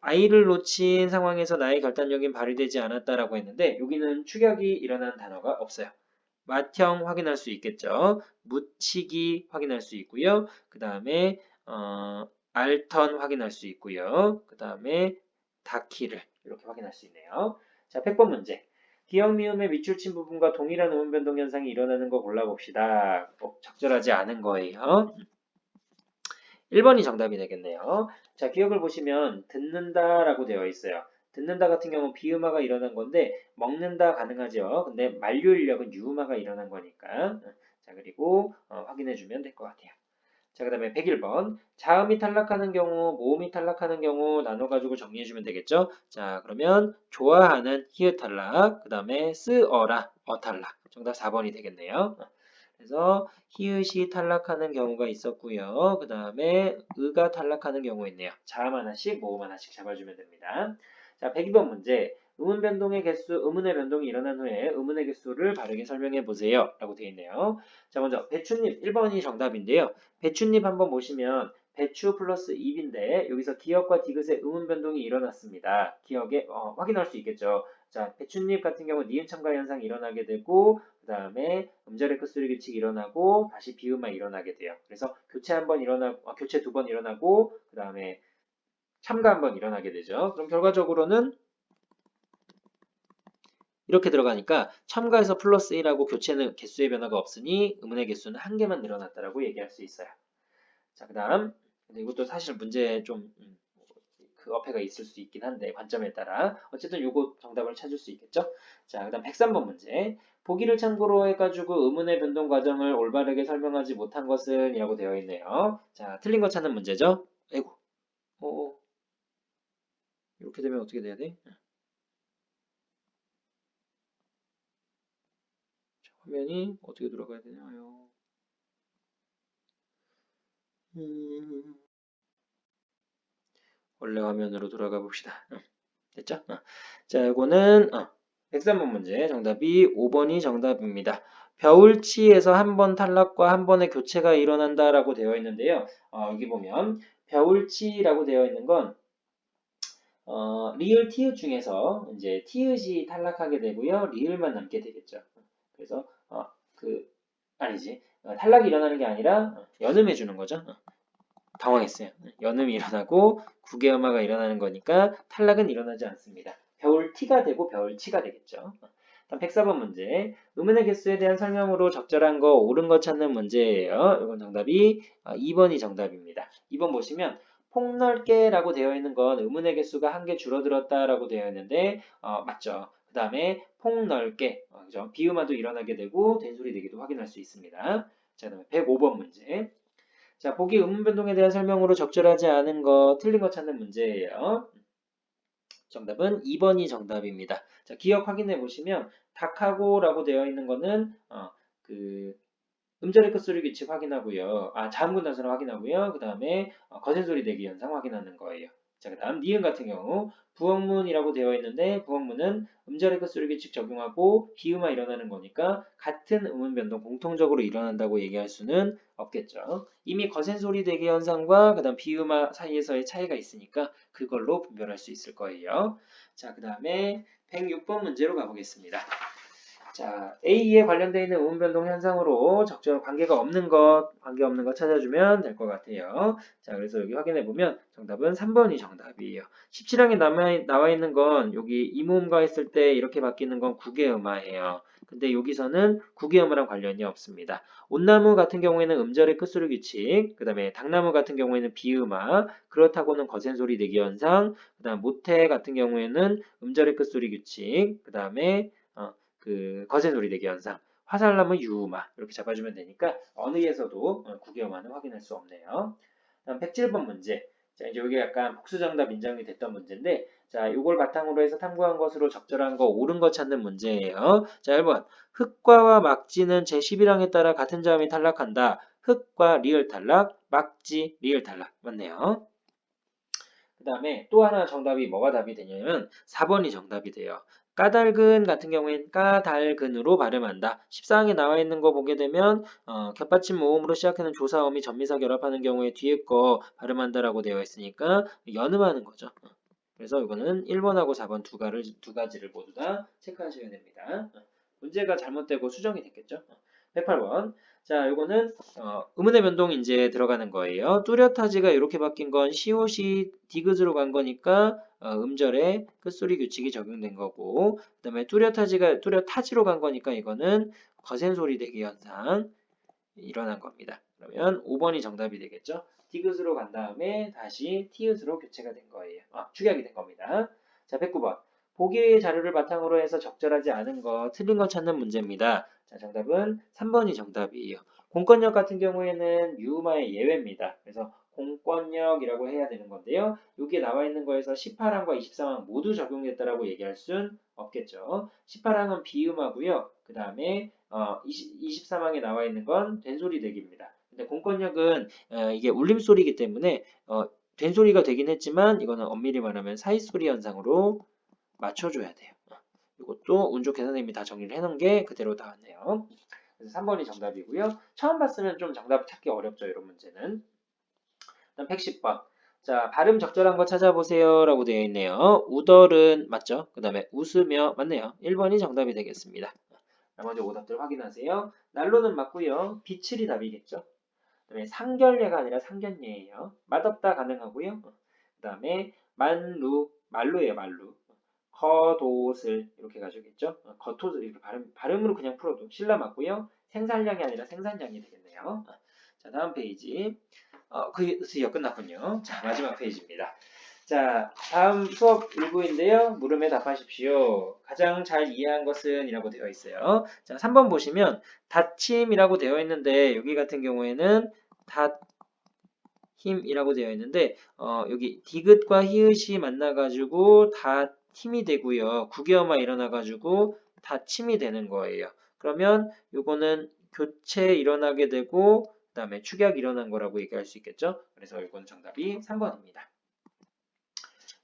아이를 놓친 상황에서 나의 결단력이 발휘되지 않았다라고 했는데 여기는 축약이 일어나는 단어가 없어요. 맏형 확인할 수 있겠죠. 묻히기 확인할 수 있고요. 그 다음에 알턴 확인할 수 있고요. 그 다음에 닫기를 이렇게 확인할 수 있네요. 자, 100번 문제. 기억 미음의 밑줄 친 부분과 동일한 음운 변동 현상이 일어나는 거 골라봅시다. 적절하지 않은 거예요. 1번이 정답이 되겠네요. 자, 기억을 보시면 듣는다라고 되어 있어요. 듣는다 같은 경우는 비음화가 일어난 건데 먹는다 가능하죠. 근데 만류 인력은 유음화가 일어난 거니까. 자, 그리고 확인해 주면 될 것 같아요. 자, 그 다음에 101번. 자음이 탈락하는 경우, 모음이 탈락하는 경우 나눠가지고 정리해주면 되겠죠? 자, 그러면 좋아하는 히읗 탈락, 그 다음에 쓰어라, 어 탈락. 정답 4번이 되겠네요. 그래서 히읗이 탈락하는 경우가 있었고요. 그 다음에 의가 탈락하는 경우 있네요. 자음 하나씩, 모음 하나씩 잡아주면 됩니다. 자, 102번 문제. 음운 변동의 개수, 음운의 변동이 일어난 후에 음운의 개수를 바르게 설명해 보세요. 라고 되어 있네요. 자, 먼저 배춧잎 1번이 정답인데요. 배춧잎 한번 보시면 배추 플러스 잎인데 여기서 기역과 디귿의 음운 변동이 일어났습니다. 기역에 확인할 수 있겠죠. 자, 배춧잎 같은 경우 니은 첨가 현상이 일어나게 되고 그 다음에 음절의 끝소리 규칙이 일어나고 다시 비음만 일어나게 돼요. 그래서 교체 한 번 일어나고 교체 두 번 일어나고 그 다음에 참가 한 번 일어나게 되죠. 그럼 결과적으로는 이렇게 들어가니까 첨가에서 플러스 1하고 교체는 개수의 변화가 없으니 음운의 개수는 한 개만 늘어났다라고 얘기할 수 있어요. 자, 그 다음 이것도 사실 문제에 좀 그 어폐가 있을 수 있긴 한데 관점에 따라 어쨌든 요거 정답을 찾을 수 있겠죠. 자, 그 다음 103번 문제. 보기를 참고로 해가지고 음운의 변동 과정을 올바르게 설명하지 못한 것은 이라고 되어 있네요. 자, 틀린 거 찾는 문제죠. 아이고, 이렇게 되면 어떻게 돼야 돼? 화면이 어떻게 돌아가야 되나요? 원래 화면으로 돌아가 봅시다. 됐죠? 자, 이거는 103번 문제 정답이 5번이 정답입니다. 벼울치에서 한 번 탈락과 한 번의 교체가 일어난다라고 되어 있는데요. 여기 보면 벼울치라고 되어 있는 건 리을 티읕 중에서 이제 티읕이 탈락하게 되고요. 리을만 남게 되겠죠. 그래서 아니지. 탈락이 일어나는 게 아니라 연음해 주는 거죠. 당황했어요. 연음이 일어나고 구개음화가 일어나는 거니까 탈락은 일어나지 않습니다. 겨울티가 되고 겨울치가 되겠죠. 다음 104번 문제. 음운의 개수에 대한 설명으로 적절한 거, 옳은 거 찾는 문제예요. 이건 정답이 2번이 정답입니다. 2번 보시면 폭넓게라고 되어 있는 건 음운의 개수가 한 개 줄어들었다라고 되어 있는데 맞죠. 그 다음에 폭넓게 그죠? 비음화도 일어나게 되고 된소리 되기도 확인할 수 있습니다. 자, 그다음에 105번 문제. 자, 보기 음운 변동에 대한 설명으로 적절하지 않은 거, 틀린 거 찾는 문제예요. 정답은 2번이 정답입니다. 자, 기억 확인해 보시면 닭하고라고 되어 있는 거는 그 음절의 끝소리 규칙 확인하고요. 자음군 단수를 확인하고요. 그 다음에 거센 소리 대기 현상 확인하는 거예요. 자, 그 다음 니은 같은 경우 부엉문이라고 되어 있는데 부엉문은 음절의 끝소리 규칙 적용하고 비음화 일어나는 거니까 같은 음운 변동 공통적으로 일어난다고 얘기할 수는 없겠죠. 이미 거센 소리 대기 현상과 그 다음 비음화 사이에서의 차이가 있으니까 그걸로 분별할 수 있을 거예요. 자, 그 다음에 106번 문제로 가보겠습니다. 자, A에 관련되어 있는 음운 변동 현상으로 적절 관계가 없는 것, 관계 없는 것 찾아주면 될 것 같아요. 자, 그래서 여기 확인해 보면 정답은 3번이 정답이에요. 17항에 나와 있는 건 여기 이모음과 했을 때 이렇게 바뀌는 건 국외음화예요. 근데 여기서는 국외음화랑 관련이 없습니다. 온나무 같은 경우에는 음절의 끝소리 규칙, 그 다음에 당나무 같은 경우에는 비음화, 그렇다고는 거센 소리 내기 현상, 그 다음 모태 같은 경우에는 음절의 끝소리 규칙, 그 다음에 거센 소리 대기 현상, 화살나무 유음화 이렇게 잡아주면 되니까 어느에서도 국외음화는 확인할 수 없네요. 다음 107번 문제. 자, 이제 여기 약간 복수정답 인정이 됐던 문제인데, 자, 이걸 바탕으로 해서 탐구한 것으로 적절한 거, 옳은 거 찾는 문제예요. 자, 1번. 흑과와 막지는 제11항에 따라 같은 자음이 탈락한다. 흑과 리을 탈락, 막지, 리을 탈락. 맞네요. 그 다음에 또 하나 정답이 뭐가 답이 되냐면 4번이 정답이 돼요. 까닭은 같은 경우엔 까달근으로 발음한다. 14항에 나와 있는 거 보게 되면 겹받침 모음으로 시작하는 조사음이 전미사 결합하는 경우에 뒤에 거 발음한다라고 되어 있으니까 연음하는 거죠. 그래서 이거는 1번하고 4번 두 가지를 모두 다 체크하셔야 됩니다. 문제가 잘못되고 수정이 됐겠죠? 108번. 자, 이거는 음운의 변동 이제 들어가는 거예요. 뚜렷하지가 이렇게 바뀐 건 시옷이 디귿으로 간 거니까 음절에 끝소리 규칙이 적용된 거고, 그다음에 뚜렷하지로 간 거니까 이거는 거센 소리 대기 현상 일어난 겁니다. 그러면 5번이 정답이 되겠죠? 디귿으로 간 다음에 다시 티읕으로 교체가 된 거예요. 축약이 된 겁니다. 자, 109번. 보기의 자료를 바탕으로 해서 적절하지 않은 거, 틀린 거 찾는 문제입니다. 자, 정답은 3번이 정답이에요. 공권력 같은 경우에는 유음화의 예외입니다. 그래서 공권력이라고 해야 되는 건데요. 여기에 나와 있는 거에서 18항과 23항 모두 적용됐다라고 얘기할 순 없겠죠. 18항은 비음화고요. 그 다음에 23항에 나와 있는 건 된소리 대기입니다. 근데 공권력은 이게 울림소리이기 때문에 된소리가 되긴 했지만 이거는 엄밀히 말하면 사이소리 현상으로 맞춰줘야 돼요. 이것도 운 좋게 선생님이 다 정리를 해놓은 게 그대로 나왔네요. 그래서 3번이 정답이고요. 처음 봤으면 좀 정답 찾기 어렵죠. 이런 문제는. 다음 110번. 자, 발음 적절한 거 찾아보세요. 라고 되어 있네요. 우덜은 맞죠? 그 다음에 웃으며 맞네요. 1번이 정답이 되겠습니다. 나머지 오답들 확인하세요. 난로는 맞고요. 비칠이 답이겠죠. 그다음에 상결례가 아니라 상견례예요. 맛없다 가능하고요. 그다음에 말루예요, 말루. 겉옷을 이렇게 가져오겠죠. 겉옷을 이렇게 발음으로 그냥 풀어도 신라 맞고요. 생산량이 아니라 생산량이 되겠네요. 자, 다음 페이지. 드디어 끝났군요. 자, 마지막 페이지입니다. 자, 다음 수업 일부인데요. 물음에 답하십시오. 가장 잘 이해한 것은 이라고 되어 있어요. 자, 3번 보시면 닫힘이라고 되어 있는데 여기 같은 경우에는 닫힘이라고 되어 있는데 여기 디귿과 히읗이 만나가지고 닫힘이 되고요. 국여어만 일어나가지고 닫힘이 되는 거예요. 그러면 요거는 교체 일어나게 되고 그 다음에 축약 일어난 거라고 얘기할 수 있겠죠. 그래서 이건 정답이 3번입니다.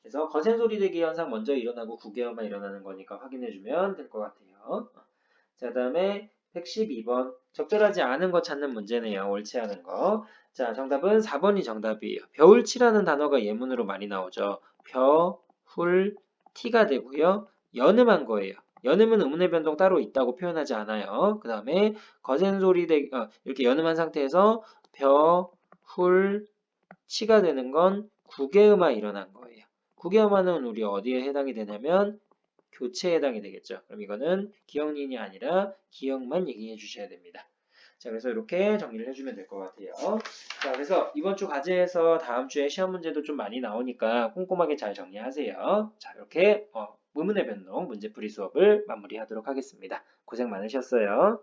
그래서 거센 소리 대기 현상 먼저 일어나고 국외어만 일어나는 거니까 확인해주면 될 것 같아요. 자, 다음에 112번. 적절하지 않은 거 찾는 문제네요. 옳지 않은 거. 자, 정답은 4번이 정답이에요. 벼울치라는 단어가 예문으로 많이 나오죠. 벼, 티가 되고요. 연음한 거예요. 연음은 음운의 변동 따로 있다고 표현하지 않아요. 그 다음에 거센 소리 대기, 이렇게 연음한 상태에서 벼, 치가 되는 건 국외음화 일어난 거예요. 국외음화는 우리 어디에 해당이 되냐면 교체에 해당이 되겠죠. 그럼 이거는 기억린이 아니라 기억만 얘기해 주셔야 됩니다. 자, 그래서 이렇게 정리를 해주면 될 것 같아요. 자, 그래서 이번 주 과제에서 다음 주에 시험 문제도 좀 많이 나오니까 꼼꼼하게 잘 정리하세요. 자, 이렇게 의문의 변동 문제풀이 수업을 마무리하도록 하겠습니다. 고생 많으셨어요.